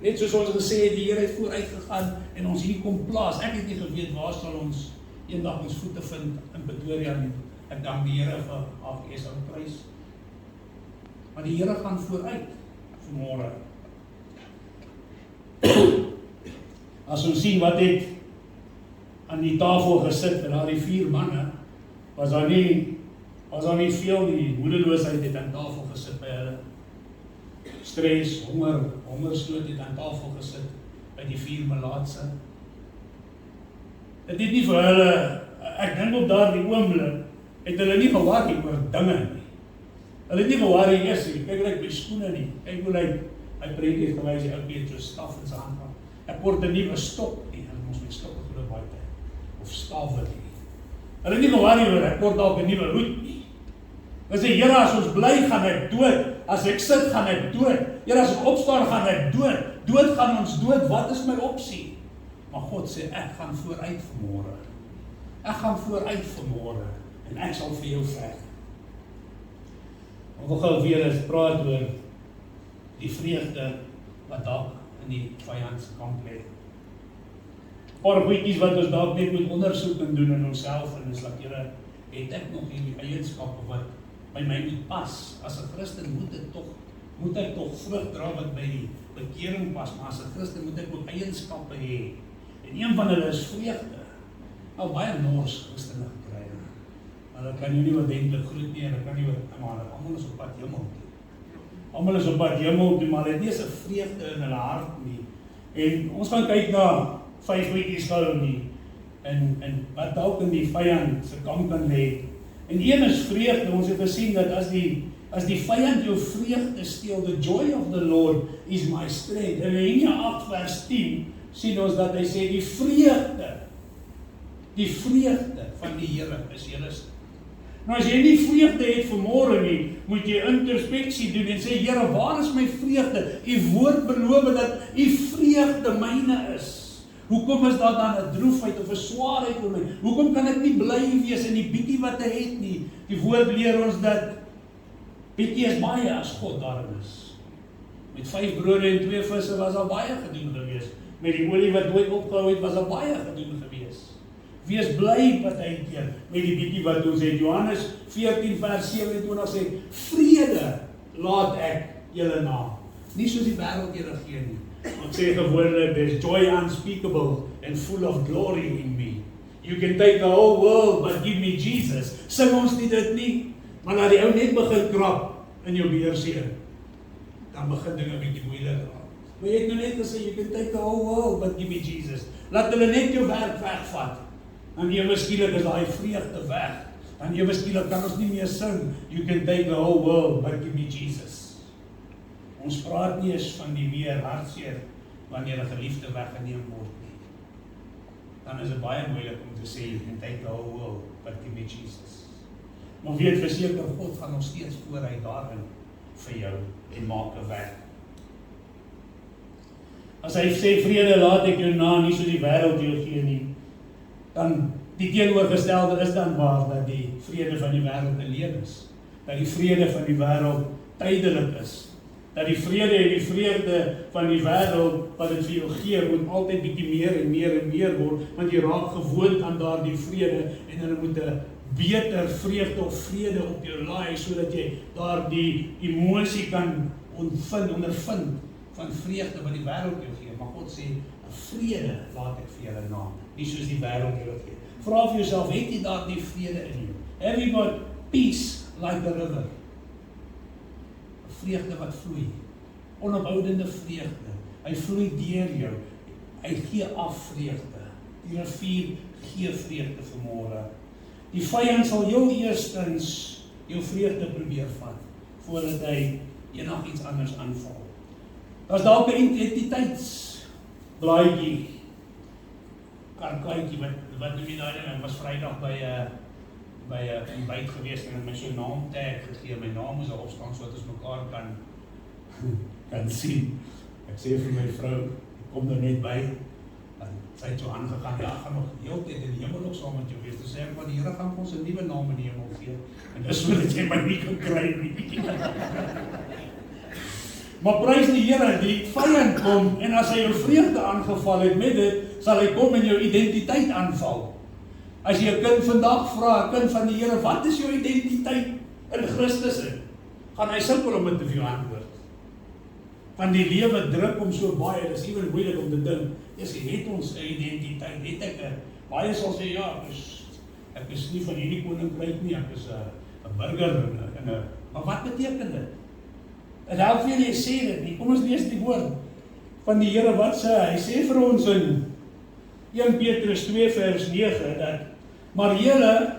Net soos ons gesê het, die Here het vooruit gegaan en ons hier kom plaas. Ek het nie geweet waar sal ons eendag ons voete vind in Pretoria nie. Ek dank die Here vir AGS aan prys. Maar die Here gaan vooruit vanmôre. As ons sien wat het aan die tafel gesit met daardie 4 manne, was daar nie veel nie. Moedeloosheid het aan tafel gesit by hulle. Stres, hongersnood het aan tafel gesit by die 4 melaatse. Dit het nie vir hulle, ek dink op daardie oomblik, het hulle nie geworry oor dinge nie. Hulle het nie geworry, kyk ek my skoene nie, kyk hoe hy preek het gewys, die ou Petrus staf in sy hand gehad. Ek word 'n nuwe stok nie, hulle moes met stokke glo baie tyd, of stawe nie. Hulle het nie geworry oor, ek word dalk 'n nuwe hoed nie. Hulle sê, Here, as ons bly, gaan ek dood. As ek sit, gaan ek dood. Here, as ek opstaan, gaan ek dood. Dood gaan ons dood, wat is my opsie? Maar God sê, ek gaan vooruit vanmôre. Ek gaan vooruit vanmôre, en ek sal vir jou veg. Ons wil gou weer eens praat oor die vreugde wat dalk in die vyand se kamp lê. Paar goedjies wat ons dalk net moet ondersoek en doen in onsself en is dat, Here, het ek nog hierdie eienskappe wat by my nie pas? As 'n Christen moet ek tog vrug dra wat by die bekering pas, maar as 'n Christen moet ek ook eienskappe hê. En een van hulle is vreugde. Nou baie nors Christene gekry. Maar hulle kan nie oordentlik groet nie en hulle kan nie almal is op pad hemel toe. Almal is op pad hemel toe, maar hulle het nie eens 'n vreugde in hulle hart nie. En ons gaan kyk na 5 goedjies gou nie. En wat dalk in die vyand se kamp kan lê. En een is vreugde. Ons het gesien dat as die vyand jou vreugde steel, the joy of the Lord is my strength. En in 8 vers 10 sien ons dat hy sê die vreugde van die Here is julle strength. Nou as jy nie vreugde het vanmôre nie, moet jy introspeksie doen en sê, Here, waar is my vreugde? U woord beloof dat u vreugde myne is. Hoekom is daar dan 'n droefheid of 'n swaarheid vir my? Hoekom kan ek nie bly wees in die bietjie wat ek het nie? Die woord leer ons dat bietjie is baie as God daarin is. Met 5 brode en 2 visse was al baie gedoen gewees. Met die olie wat nooit opgehou het, was al baie gedoen gewees. Wees bly partykeer met die bietjie wat ons het. Johannes 14 vers 27 sê, vrede laat ek julle na. Nie soos die wêreld julle gee nie. Ons sê gewoonlik, there's joy unspeakable and full of glory in me. You can take the whole world, but give me Jesus. Sing ons nie dit nie, maar laat die ou net begin krap in jou beursie, dan begin dinge 'n bietjie moeilik raak. Maar jy het nou net gesê, you can take the whole world, but give me Jesus. Laat hulle net jou werk wegvat. Dan ewe skielik is daai vreugde weg. Dan ewe skielik kan ons nie meer sing, you can take the whole world, but give me Jesus. Ons praat nie eens van die meer hartseer wanneer 'n geliefde weggeneem word nie. Dan is dit baie moeilik om te sê, you can take the whole world, but give me Jesus. Maar weet verseker, God gaan nog steeds vooruit daarin vir jou en maak 'n weg. As hy sê, vrede laat ek jou na, nie so die wêreld jou gee nie, dan die teenoorgestelde is dan waar, dat die vrede van die wêreld 'n leuen is. Dat die vrede van die wêreld tydelik is. Dat die vrede en die vreugde van die wêreld wat dit vir jou gee, moet altyd bietjie meer en meer en meer word, want jy raak gewoond aan daardie vrede en hulle moet 'n beter vreugde of vrede op jou laai, sodat jy daardie emosie kan ondervind van vreugde wat die wêreld jou gee. Maar God sê, 'n vrede laat ek vir julle na, nie soos die wêreld jou gee. Vra vir jouself, het jy daardie vrede in jou? Have you got peace like the river? Vreugde wat vloei, onophoudende vreugde, hy vloei deur jou, hy gee af vreugde, die rivier gee vreugde vanmôre. Die vyand sal heel eerstens jou vreugde probeer vat, voordat hy enigiets anders aanval. Daar's dalk 'n identiteitsblaadjie, karkaatjie, wat doen jy daai ding? Ek was Vrydag by 'n ontbyt gewees en het my so 'n naamtag gegee. My naam moes daar opstaan sodat ons mekaar kan sien. Ek sê vir my vrou, ek kom er net by, en sy het so aangegaan, ja, gaan nog heel tyd in die hemel ook saam met jou wees. Toe sê ek, maar die Here gaan ons 'n nuwe naam in die hemel gee, en dis so dat jy my nie kan kry nie. Maar prys die Here, die vyand kom, en as hy jou vreugde aangeval het met dit, sal hy kom en jou identiteit aanval. As jy 'n kind vandag vra, 'n kind van die Here, wat is jou identiteit in Christus in? Gaan hy sukkel om dit te vir jou antwoord. Want die lewe druk om so baie, dis ewen moeilik om te dink, het ons 'n identiteit, het ek 'n, baie sal sê, ja, ek is nie van hierdie koninkryk nie, ek is 'n burger, maar wat beteken dit? En help vir jy sê dit nie, kom ons lees die woord van die Here, wat sê hy? Hy sê vir ons in 1 Petrus 2 vers 9, dat, maar julle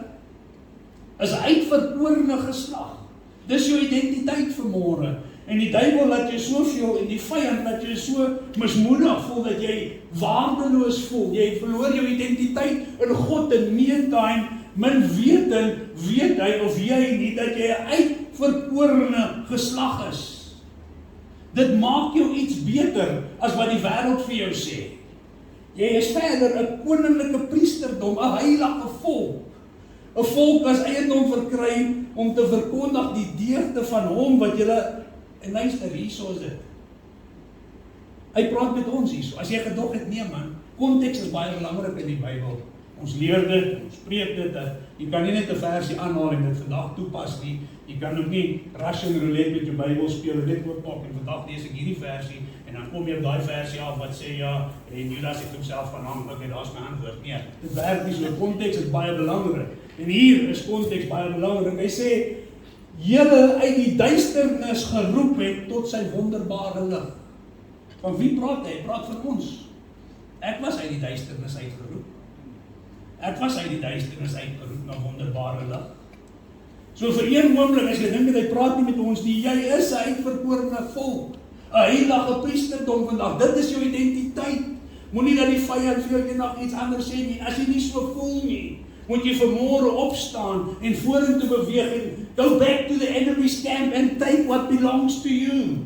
is uitverkorene geslag. Dis jou identiteit vanmôre. En die duiwel laat jou soveel, en die vyand laat jou so mismoedig voel, dat jy waardeloos voel. Jy verloor jou identiteit in God, en meantime, min wetend, weet hy of jy nie, dat jy 'n uitverkorene geslag is. Dit maak jou iets beter, as wat die wêreld vir jou sê. Jy is verder 'n koninklike priesterdom, 'n heilige volk. 'n Volk as eiendom verkry om te verkondig die deugde van hom wat julle, en luister, hierso is dit. Hy praat met ons hierso. As jy gedog het, nee man, Konteks is baie belangrik in die Bybel. Ons leer dit, ons spreek dit, jy kan nie net 'n versie aanhaal en dit vandag toepas nie. Jy kan ook nie Russian roulette met jou Bybel speel en dit oopmaak en vandag lees ek hierdie versie en dan kom jy op daai versie af wat sê ja, en Judas het homself vanaand, okay, daar's my antwoord. Nee, dit werk nie so. Konteks is baie belangrik. En hier is konteks baie belangrik. Hy sê, Here uit die duisternis geroep het tot sy wonderbare lig. Van wie praat hy? Hy praat van ons. Ek was uit die duisternis uitgeroep. Ek was uit die duisternis uitgeroep na wonderbare lig. So vir een oomblik, as jy dink dat hy praat nie met ons nie, jy is 'n uitverkorene volk, 'n heilige priesterdom vandag. Dit is jou identiteit. Moenie dat die vyand vir jou eendag iets anders sê nie. As jy nie so voel nie, moet jy vanmôre opstaan en vorentoe beweeg en go back to the enemy's camp and take what belongs to you.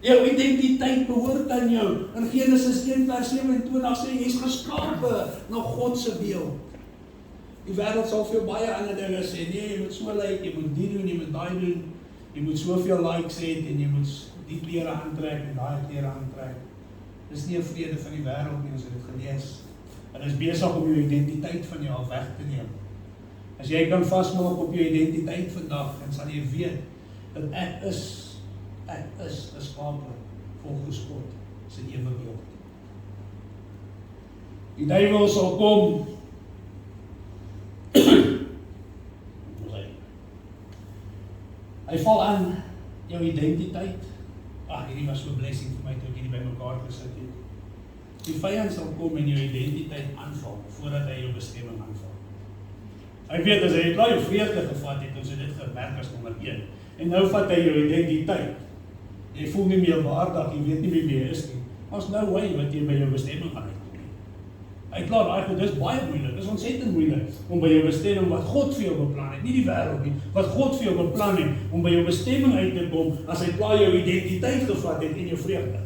Jou identiteit behoort aan jou. In Genesis 1:27 sê jy's geskape na God se beeld. Die wêreld sal vir jou baie ander dinge sê. Nee, jy moet so lyk, jy moet dit doen, jy moet daai doen. Jy moet soveel likes hê en jy moet die klere aantrek en daai klere aantrek. Dis nie 'n vrede van die wêreld nie, ons het dit gelees. En is besig om jou identiteit van jou af weg te neem. As jy kan vasmaak op jou identiteit vandag, dan sal jy weet dat ek is geskape volgens God se ewebeeld. Die duiwel sal kom. Hy val aan jou identiteit. Hierdie was so 'n blessing vir my toe ek hierdie bymekaar gesit het. Die vyand sal kom en jou identiteit aanval voordat hy jou bestemming aanval. Hy weet as hy klaar jou vreugde gevat het, ons het dit gemerk as nommer 1. En nou vat hy jou identiteit. Jy voel nie meer waardig, jy weet nie wie jy is nie. As nou way wat jy by jou bestemming gaan uitkom nie. Hy klaar daai goed, dis baie moeilik. Dis ontsettend moeilik om by jou bestemming wat God vir jou beplan het, nie die wêreld nie, wat God vir jou beplan het om by jou bestemming uit te kom as hy klaar jou identiteit gevat het en jou vreugde.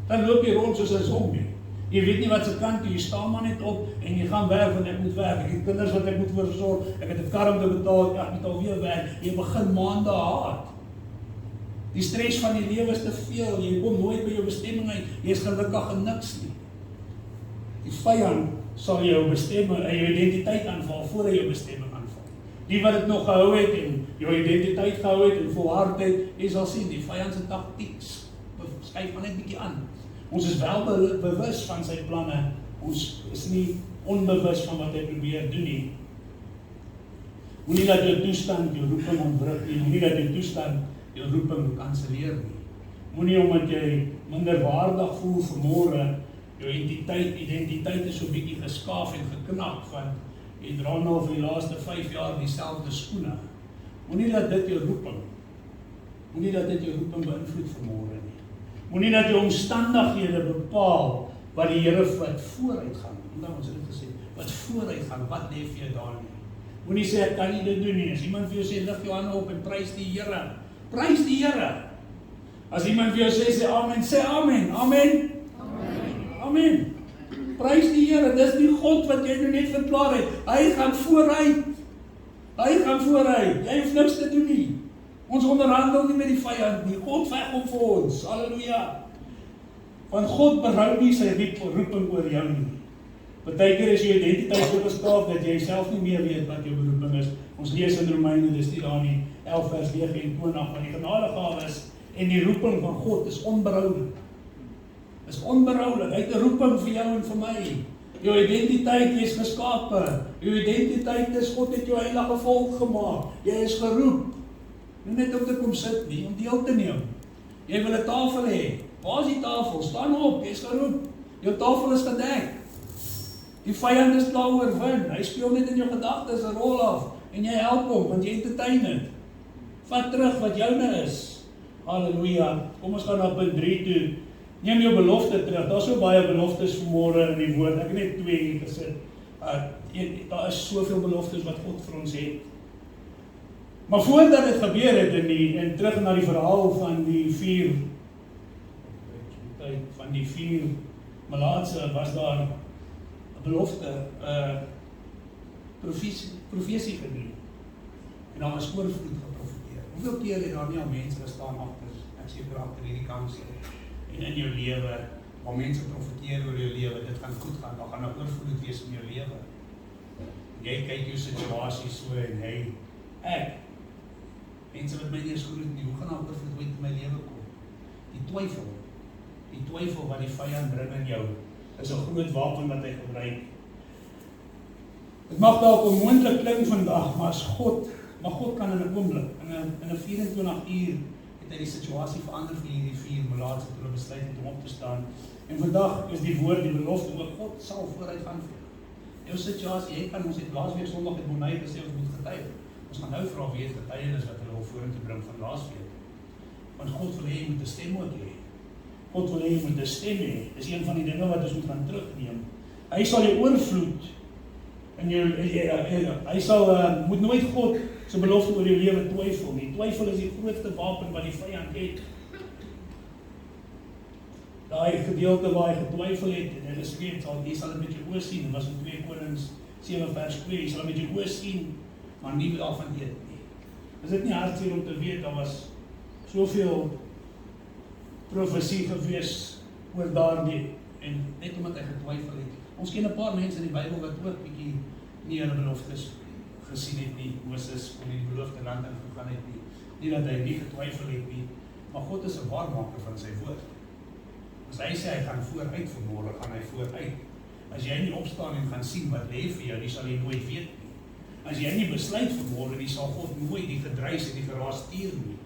Dan loop jy rond soos 'n zombie. Jy weet nie wat se kant toe, jy staan maar net op en jy gaan werk want ek moet werk. Ek het kinders wat ek moet versorg, ek het 'n kar om te betaal, ek moet alweer werk. Jy begin maande haat. Die stres van die lewe is te veel, jy kom nooit by jou bestemming uit, jy is gelukkig in niks nie. Die vyand sal jou bestemming, jou identiteit aanval, voor hy jou bestemming aanval. Die wat dit nog gehou het en jou identiteit gehou het en volhard het, jy sal sien, die vyand se taktiek skuif maar net bietjie aan. Ons is wel bewus van sy planne, ons is nie onbewus van wat hy probeer doen nie. Moenie dat jou toestand jou roeping ontwrig nie, moenie dat jou toestand jou roeping kanselleer nie. Moenie omdat jy minder waardig voel vanmôre, jou identiteit is so bietjie geskaaf en geknak van jy dra nou vir die laaste 5 jaar dieselfde skoene. Moenie dat dit jou roeping beïnvloed vanmôre nie. Moenie dat jou omstandighede bepaal wat die Here wat vooruit gaan. Onthou ons het dit gesê, wat vooruit gaan, wat lê vir jou daar nie. Moenie sê ek kan nie dit doen nie. As iemand vir jou sê lig jou hande op en prys die Here. Prys die Here. As iemand vir jou sê amen, sê amen. Amen. Amen. Prys die Here. Dis die God wat jy nou net verklaar het. Hy gaan vooruit. Jy hoef niks te doen nie. Ons onderhandel nie met die vyand nie. God veg hom vir ons. Halleluja. Want God berou nie sy roeping oor jou nie. Partykeer is jou identiteit so geskaaf dat jy self nie meer weet wat jou beroeping is. Ons lees in Romeine, dis nie daar nie, 11 vers 29, van die genadegawes en die roeping van God is onberouwlik. Is onberouwlik. Hy het 'n roeping vir jou en vir my. Jou identiteit, jy is geskape. Jou identiteit is, God het jou heilige volk gemaak. Jy is geroep. Nie net om te kom sit nie, om deel te neem. Jy wil 'n tafel hê. Waar is die tafel? Staan op, jy is geroep. Jou tafel is gedek. Die vyand is klaar oorwin. Hy speel net in jou gedagtes 'n rol af en jy help hom want jy entertain dit. Vat terug wat joune is. Halleluja. Kom ons gaan na punt 3 toe. Neem jou belofte terug. Daar's so baie beloftes vanmôre in die woord. Ek het net 2 hier gesit. Daar is soveel beloftes wat God vir ons het. Maar voordat dit gebeur het en terug na die verhaal van die 4 malaatse, was daar 'n belofte, profesie gedoen. En daar was oorvloed geprofeteer. Hoeveel keer het daar nie al mense gestaan agter, ek seker agter hierdie kansie, en in jou lewe, waar mense profeteer oor jou lewe, dit gaan goed gaan, daar gaan 'n oorvloed wees in jou lewe. Jy kyk jou situasie so en mense wat my nie eens groet nie, hoe gaan daar oorvloed ooit in my lewe kom? Die twyfel wat die vyand bring in jou, is 'n groot wapen wat hy gebruik. Dit mag dalk onmoontlik klink vandag, maar God kan in 'n oomblik, in 'n 24 uur, het hy die situasie verander vir hierdie 4 melaatse toe hulle besluit het om op te staan. En vandag is die woord, die belofte, ook God sal vooruit gaan vir jou. Jou situasie, ons het laasweek Sondag het Bonnie gesê, ons moet getuig. Ons gaan nou vra wie het getuienis wat hulle wil vorentoe bring van laasweek. Want God wil hê jy moet 'n stem ook hê. God wil hê jy moet 'n stem hê. Dis een van die dinge wat ons moet gaan terugneem. Hy sal jou oorvloed. En hy sal, moet nooit God se belofte oor jou lewe twyfel nie. Twyfel is die grootste wapen wat die vyand het. Daai gedeelte waar hy getwyfel het, en hy geskryf, jy sal dit met jou oë sien, dit was in 2 Konings 7 vers 2, jy sal dit met jou oë sien, maar nie daarvan eet nie. Is dit nie hartseer om te weet, daar was soveel profesie gewees oor daardie, en net omdat hy getwyfel het. Ons ken 'n paar mense in die Bybel wat ook bietjie nie hulle beloftes gesien het nie. Moses kon nie die beloofde land ingegaan het nie. Nie dat hy nie getwyfel het nie, maar God is 'n waarmaker van sy woord. As hy sê hy gaan vooruit vanmôre, gaan hy vooruit. As jy nie opstaan en gaan sien wat lê vir jou, dan sal jy nooit weet nie. As jy nie besluit vanmôre, dan sal God nooit die gedruis en die geraas stuur nie.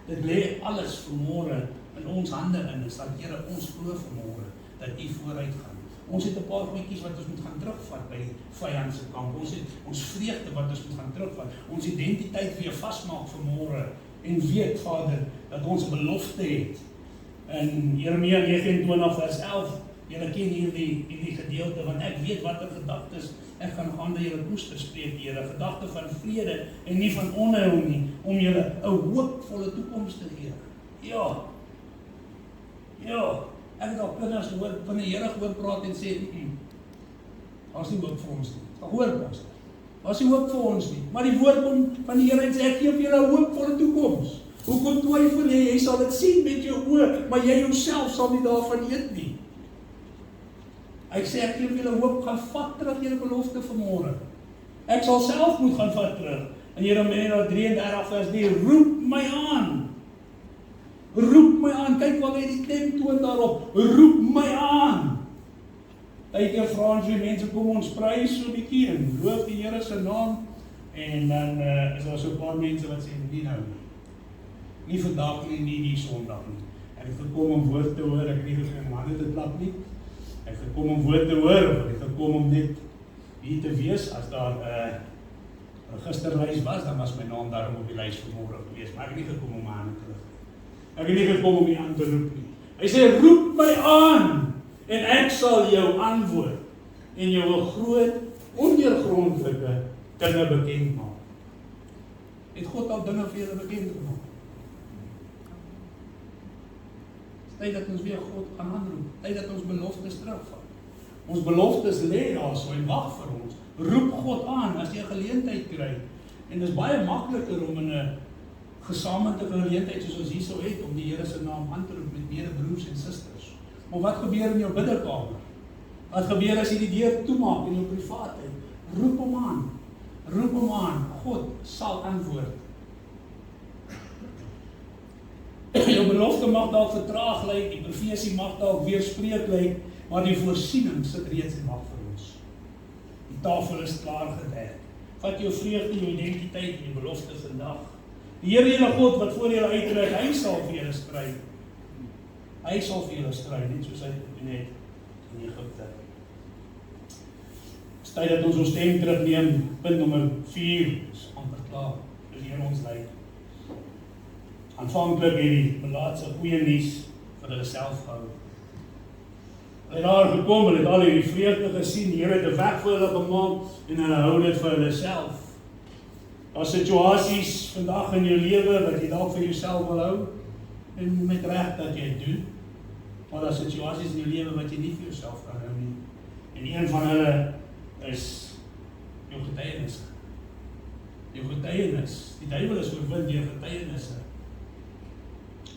Dit lê alles vanmôre in ons hande in, is dat Here ons glo vanmôre dat U vooruit gaan. Ons het 'n paar goedjies wat ons moet gaan terugvat by die vyand se kamp. Ons het ons vreugde wat ons moet gaan terugvat. Ons identiteit weer vasmaak vanmôre en weet, Vader, dat ons 'n belofte het. In Jeremia 29 vers 11, julle ken hierdie gedeelte, want ek weet watter gedagtes ek gaan by julle koester spreek, Here, gedagte van vrede en nie van onheil nie, om julle 'n hoopvolle toekoms te gee. Ja, ek het al kinders gehoor van die Here gehoor praat en sê, daar's nie hoop vir ons nie. Hoor ons. Daar's nie hoop vir ons nie. Maar die woord kom van die Here en sê, ek gee vir julle 'n hoopvolle toekoms. Hoekom twyfel jy sal dit sien met jou oë, maar jy jouself sal nie daarvan eet nie. Ek sê, ek gee vir julle hoop, gaan vat terug julle belofte vanmôre. Ek sal self moet gaan vat terug. In Jeremia 33 vers 3, roep my aan. Roep my aan, kyk wat hy die klemtoon daarop, roep my aan. Partykeer vra ons wie mense kom ons prys so 'n bietjie en loof die Here se naam, en dan is daar so 'n paar mense wat sê, nie nou nie. Nie vandag nie, nie die Sondag nie. Ek het gekom om woord te hoor, ek het nie gekom om hande te klap nie. Ek het gekom om woord te hoor, of ek het gekom om net hier te wees. As daar 'n registerlys was, dan was my naam daarom op die lys vanmôre gewees, maar ek het nie gekom om my hande te lig. Ek het nie gekom om die aan te roep nie. Hy sê, roep my aan, en ek sal jou antwoord, en jou 'n groot, ondeurgrondelike dinge bekend maak. Het God al dinge vir julle bekend gemaak? Tyd dat ons weer God gaan aanroep, tyd dat ons beloftes terugvat. Ons beloftes lê daar so en wag vir ons. Roep God aan as jy 'n geleentheid kry. En dit is baie makliker om in 'n gesamentlike geleentheid soos ons hierso het, om die Here se naam aan te roep met medebroers en susters. Maar wat gebeur in jou binnekamer? Wat gebeur as jy die deur toemaak in jou privaatheid? Roep hom aan. Roep hom aan. God sal antwoord. Jou belofte mag dalk vertraag lyk, die profesie mag dalk weerspreek lyk, maar die voorsiening sit reeds in wag vir ons. Die tafel is klaar gedek. Vat jou vreugde, jou identiteit en jou belofte vandag. Die Here julle God wat voor julle uitreik, hy sal vir julle stry. Hy sal vir julle stry, net soos hy gedoen het in Egipte. Dis tyd dat ons stem terugneem. Punt nommer 4 is amper klaar. Dis hier ons lei. Aanvanklik het die melaatse goeie nuus vir hulle self gehou. Hulle het daar gekom, hulle het al hierdie vreugde gesien, die Here het 'n weg vir hulle gemaak en hulle hou dit vir hulle self. Daar situasies vandag in jou lewe wat jy dalk vir jouself wil hou, en met reg dat jy dit doen, maar daar situasies in jou lewe wat jy nie vir jouself kan hou nie. En een van hulle is jou getuienis. Jou getuienis. Die duiwel is oorwin deur getuienisse.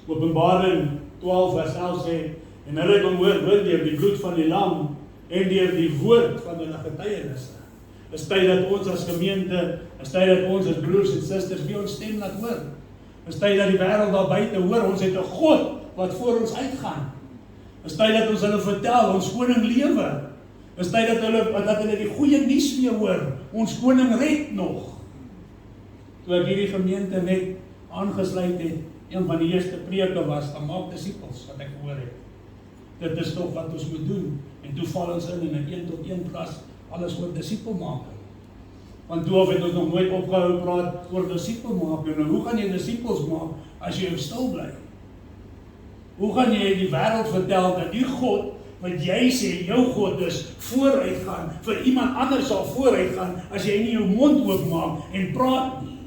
Openbaring 12 vers 11 sê, En hulle het hom oorwin deur die bloed van die lam en deur die woord van hulle getuienisse. Is tyd dat ons as gemeente, is tyd dat ons as broers en susters weer ons stem laat hoor. Is tyd dat die wêreld daar buite hoor, ons het 'n God wat voor ons uitgaan. Is tyd dat ons hulle vertel, ons koning lewe. Is tyd dat hulle die goeie nuus weer hoor, ons koning red nog. Toe ek hierdie gemeente net aangesluit het, een van die eerste preke was, dan maak disippels, wat ek gehoor het. Dit is toch wat ons moet doen. En toe val ons in 'n 1-tot-1 klas, alles oor disipelmaking. Want toe het ons nog nooit opgehou praat oor disipelmaking. Nou, hoe gaan jy disipels maak as jy stil bly? Hoe gaan jy die wêreld vertel dat die God, wat jy sê jou God is, vooruit gaan, vir iemand anders sal vooruit gaan, as jy nie jou mond oopmaak en praat nie?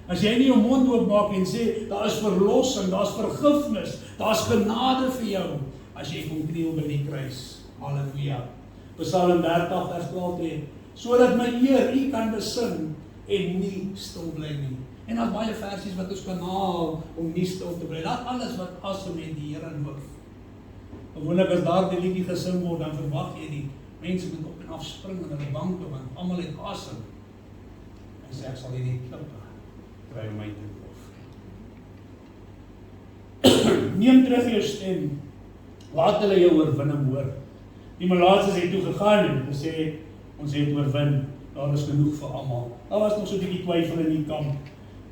As jy nie jou mond oopmaak en sê, daar is verlossing, daar is vergifnis, daar is genade vir jou, as jy kom kniel by die kruis. Halleluja. Psalm 30 vers 12, sodat my eer U kan besing en nie stil bly nie. En daar's baie versies wat ons kan haal om nie stil te bly. Laat alles wat asem het die Here in hoof. Gewoonlik as daar die liedjie gesing word, dan verwag jy die mense moet op en af spring in hulle banke, want almal het asem. Hy sê, ek sal hierdie klippe kry om my te loof. Neem terug jou stem, laat hulle jou oorwinning hoor. Die Malaatses het toe gegaan en gesê, ons het oorwin, daar is genoeg vir almal. Daar was nog so 'n bietjie twyfel in die kamp,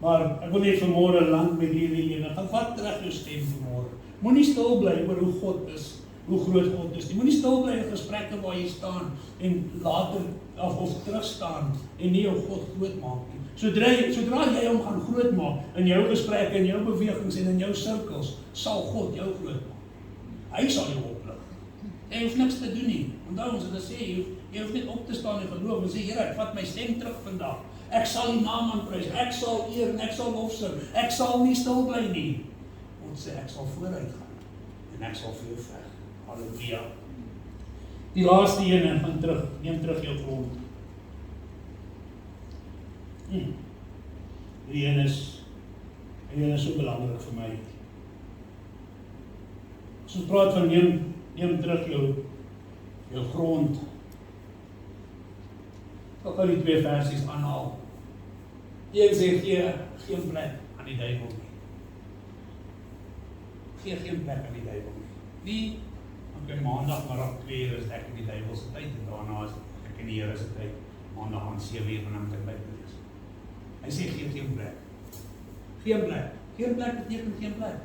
maar ek wil net vanmôre land met hierdie ene, gaan vat terug jou stem vanmôre. Moenie stil bly oor hoe God is, hoe groot God is. Jy moenie stil bly in gesprekke waar jy staan en later of terug staan en nie jou God groot maak nie. Sodra jy hom gaan groot maak in jou gesprekke, in jou bewegings en in jou sirkels, sal God jou groot maak. Hy sal jou oplig. Jy hoef niks te doen nie. Onthou ons het gesê, jy hoef net op te staan en geloof en sê, Here, ek vat my stem terug vandag. Ek sal U naam aanprys, ek sal eer en ek sal lofsing. Ek sal nie stil bly nie. God sê, ek sal vooruit gaan en ek sal vir jou veg. Halleluja. Die laaste ene gaan terug, neem terug jou grond. Die ene is so belangrik vir my. As ons praat van neem terug jou grond. Ek kan die twee versies aanhaal. Die een sê, gee geen plek aan die duiwel nie. Gee geen plek aan die duiwel nie. Nie, ok, maandag maar op 2 uur is ek in die duiwelse tyd, en daarna is ek in die Here se tyd, maandag aan 7 uur van ek by is. Hy sê, gee geen plek. Geen plek. Geen plek beteken geen plek.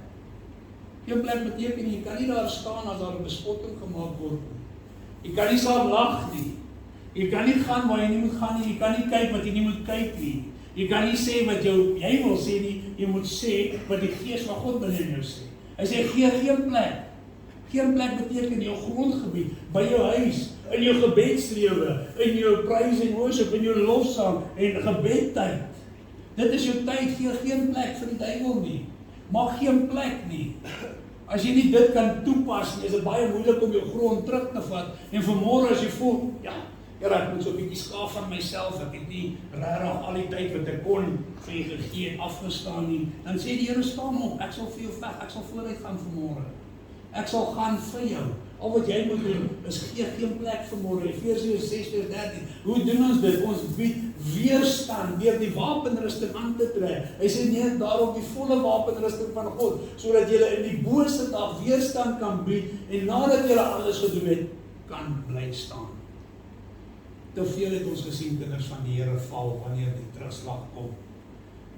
Geen plek beteken, jy kan nie daar staan as daar 'n bespotting gemaak word nie. Jy kan nie saam lag nie. Jy kan nie gaan waar jy nie moet gaan nie. Jy kan nie kyk wat jy nie moet kyk nie. Jy kan nie sê wat jy wil sê nie. Jy moet sê wat die Gees van God binne in jou sê. Hy sê, gee geen plek. Geen plek beteken jou grondgebied, by jou huis, in jou gebedslewe, in jou praise en worship, in jou lofsang en gebedtyd. Dit is jou tyd, gee geen plek vir die duiwel nie. Maak geen plek nie. As jy nie dit kan toepas nie, is dit baie moeilik om jou grond terug te vat. En vanmôre as jy voel, ja, Here, ek moet so 'n bietjie skaaf van myself, ek het nie regtig al die tyd wat ek kon vir U gegee en afgestaan nie, dan sê die Here, staan op, ek sal vir jou veg, ek sal vooruit gaan vanmôre. Ek sal gaan vir jou. Al wat jy moet doen, is gee geen plek vanmôre. Efesiërs 6:13. Hoe doen ons dit? Ons bied weerstand deur die wapenrusting aan te trek. Hy sê, nee, daarom die volle wapenrusting van God, sodat jy in die bose dag weerstand kan bied en nadat jy alles gedoen het, kan bly staan. Te veel het ons gesien kinders van die Here val wanneer die terugslag kom.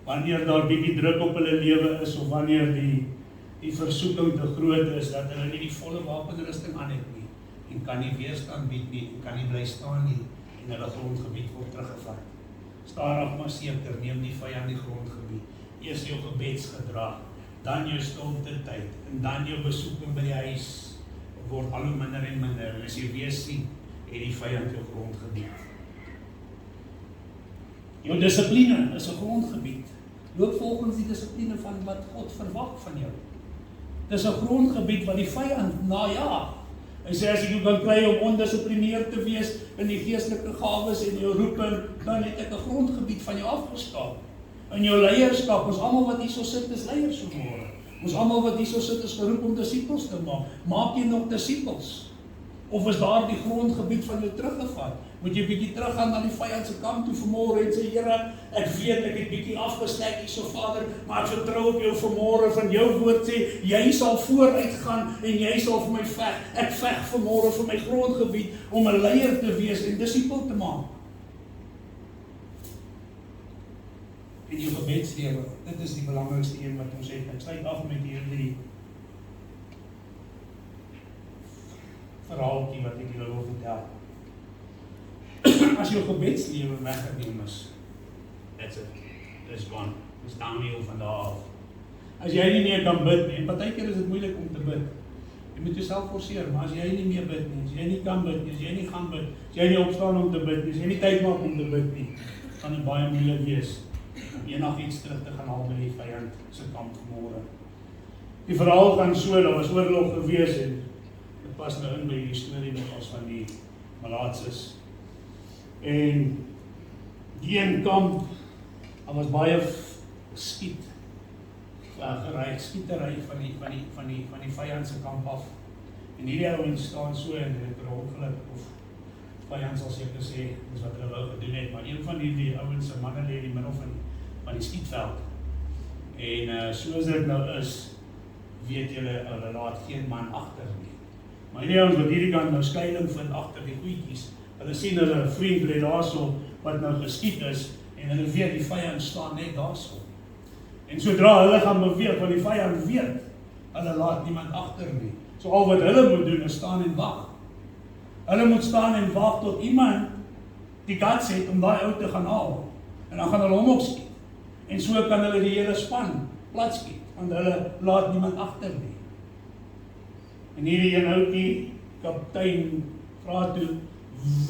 Wanneer daar bietjie druk op hulle lewe is of wanneer die versoeking te groot is dat hulle nie die volle wapenrusting aan het nie en kan nie weerstand bied nie en kan nie bly staan nie en hulle grondgebied word teruggevat. Stadig maar seker, neem die vyand die grondgebied. Eers jou gebedsgedrag, dan jou stilte tyd en dan jou besoeking by die huis word al hoe minder en minder. En as jy weer sien, het die vyand jou grondgebied. Jou dissipline is 'n grondgebied. Loop volgens die dissipline van wat God verwag van jou. Dis 'n grondgebied wat die vyand najaag. Hy sê as jy kan kry om ondissiplineerd te wees in die geestelike gawes en jou roeping, dan het ek 'n grondgebied van jou afgeskaap. In jou leierskap, ons almal wat hierso sit is leiers vanmôre. Ons almal wat hierso sit is geroep om disippels te maak. Maak jy nog disippels? Of is daar die grondgebied van jou teruggevat? Moet jy bietjie teruggaan na die vyand se kant toe vanmôre en sê, Here, ek weet ek het bietjie afgestek hierso Vader, maar ek vertrou op jou vanmôre, van jou woord sê, jy sal vooruit gaan en jy sal vir my veg. Ek veg vanmôre vir my grondgebied om 'n leier te wees en disipel te maak. En jou gebedslewe, dit is die belangrikste een wat ons het. Ek sluit af met hierdie verhaaltjie wat ek julle wil vertel. As jou gebedslewe weggeneem is, that's it. It's gone. It's downhill van daar af. As jy nie meer kan bid nie, en partykeer is dit moeilik om te bid. Jy moet jouself forceer, maar as jy nie meer bid nie, as jy nie kan bid nie, as jy nie gaan bid, as jy nie opstaan om te bid nie, as jy nie tyd maak om te bid nie, kan dit baie moeilik wees om enigiets terug te gaan haal by die vyand se kamp vanmôre. Die verhaal gaan so, daar was oorlog gewees en dit pas nou in by die storie met ons van die Malaatses. En die een kamp, daar was baie skietery van die vyand se kamp af. En hierdie ouens staan so en dit het ongeluk of vyand sal seker sê, dis wat hulle wou gedoen het, maar een van die ouens se manne lê in die middel van die skietveld. En soos dit nou is, weet julle, hulle laat geen man agter nie. Maar hierdie ouens wat hierdie kant nou skuiling vind agter die goedjies, hulle sien hulle vriend lê daarso wat nou geskiet is en hulle weet die vyand staan net daarso. En sodra hulle gaan beweeg, want die vyand weet, hulle laat niemand agter nie. So al wat hulle moet doen is staan en wag. Hulle moet staan en wag tot iemand die guts het om daai ou te gaan haal. En dan gaan hulle hom ook skiet. En so kan hulle die hele span plat skiet, want hulle laat niemand agter nie. En hierdie een ouetjie, kaptein, vra toe,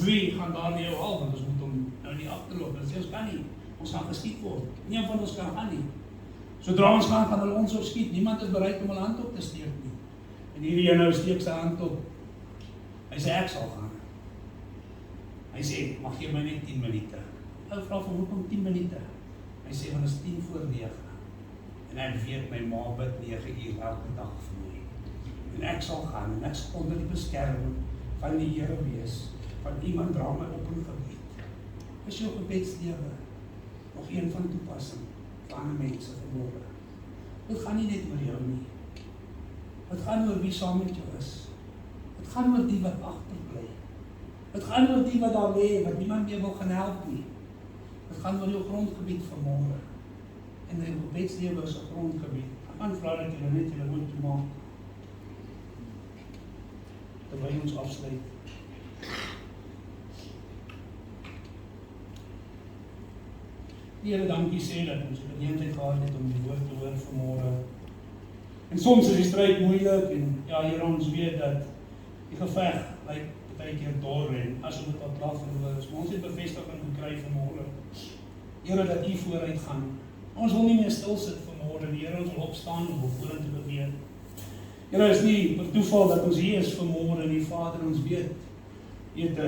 wie gaan daar nie jou haal, want ons moet hom nou nie agterloop. En sê, ons kan nie, ons gaan geskiet word. Nie van ons kan gaan nie. Sodra ons gaan hulle ons op skiet. Niemand is bereid om hulle hand op te steek nie. En hierdie een nou steek sy hand op. Hy sê, ek sal gaan. Hy sê, mag gee my net 10 minute. Ou vra vir hoekom 10 minute? Hy sê, want is 10 voor 9. En ek weet, my ma bid 9 uur elke dag vir my. En ek sal gaan, en ek sal onder die beskerming van die Here wees, van iemand dra my op in gebed. Is jou gebedslewe nog een van toepassing vir ander mense vanmôre? Dit gaan nie net oor jou nie. Dit gaan oor wie saam met jou is. Dit gaan oor die wat agterbly. Dit gaan oor die wat daar lê, wat niemand meer wil gaan help nie. Dit gaan oor jou grondgebied vanmôre. En die gebedslewe is 'n grondgebied. Ek gaan vra dat julle net julle oë toemaak. Terwyl ons afsluit. Die Here, dankie sê dat ons die geleentheid gehad het om die woord te hoor vanmôre. En soms is die stryd moeilik en ja, Here, ons weet dat die geveg lyk baie keer dor en asof dit al klaar verloor is. Maar ons het bevestiging gekry vanmôre. Here, dat U vooruit gaan. Ons wil nie meer stil sit vanmôre. Die Here, ons wil opstaan en wil vorentoe beweeg. Here, is nie per toeval dat ons hier is vanmôre en die Vader ons weet. U het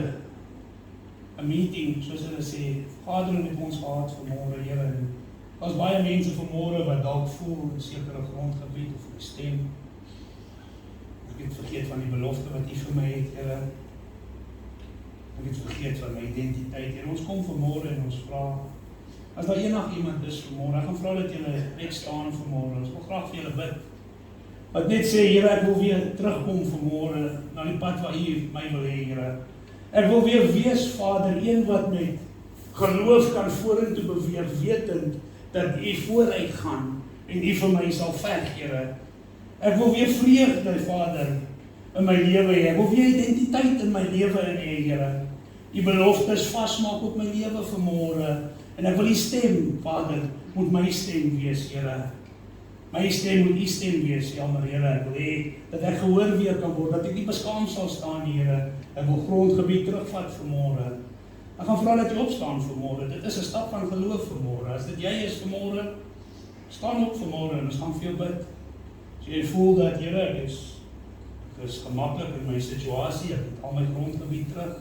'n meeting, soos hulle sê, vergadering met ons gehad vanmôre, Here. Daar's baie mense vanmôre wat dalk voel in 'n sekere grondgebied of 'n stem. Ek het vergeet van die belofte wat U vir my het, Here. Ek het vergeet van my identiteit. Here, ons kom vanmôre en ons vra, as daar enigiemand is vanmôre, ek gaan vra dat julle net staan vanmôre. Ons wil graag vir julle bid. Wat net sê, Here, ek wil weer terugkom vanmôre na die pad waar U my wil hê, Here. Ek wil weer wees, Vader, een wat met geloof kan vorentoe beweeg, wetend dat U vooruit gaan en U vir my sal veg, Here. Ek wil weer vreugde, Vader, in my lewe hê. Ek wil weer identiteit in my lewe hê, Here. U beloftes vasmaak op my lewe vanmôre. En ek wil U stem, Vader, moet my stem wees, Here. My stem moet U stem wees, jammer, Here. Ek wil hê dat ek gehoor weer kan word, dat ek nie beskaam sal staan, Here. Ek wil grondgebied terugvat vanmôre. Ek gaan vra dat jy opstaan vanmôre. Dit is 'n stap van geloof vanmôre. As dit jy is vanmôre, staan op vanmôre en ons gaan vir jou bid. As jy voel dat, Here, ek is gemaklik in my situasie, ek het al my grondgebied terug.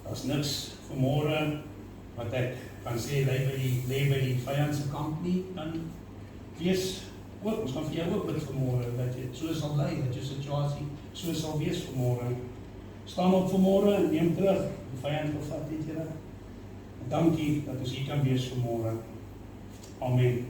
Daar's niks vanmôre wat ek kan sê lê by die vyand se kamp nie, dan wees ook, ons gaan vir jou ook bid vanmôre, dat jy so sal bly, dat jou situasie so sal wees vanmôre. Staan op vanmôre en neem terug, die vyand gevat het, Here. Dankie dat ons hier kan wees vanmôre. Amen.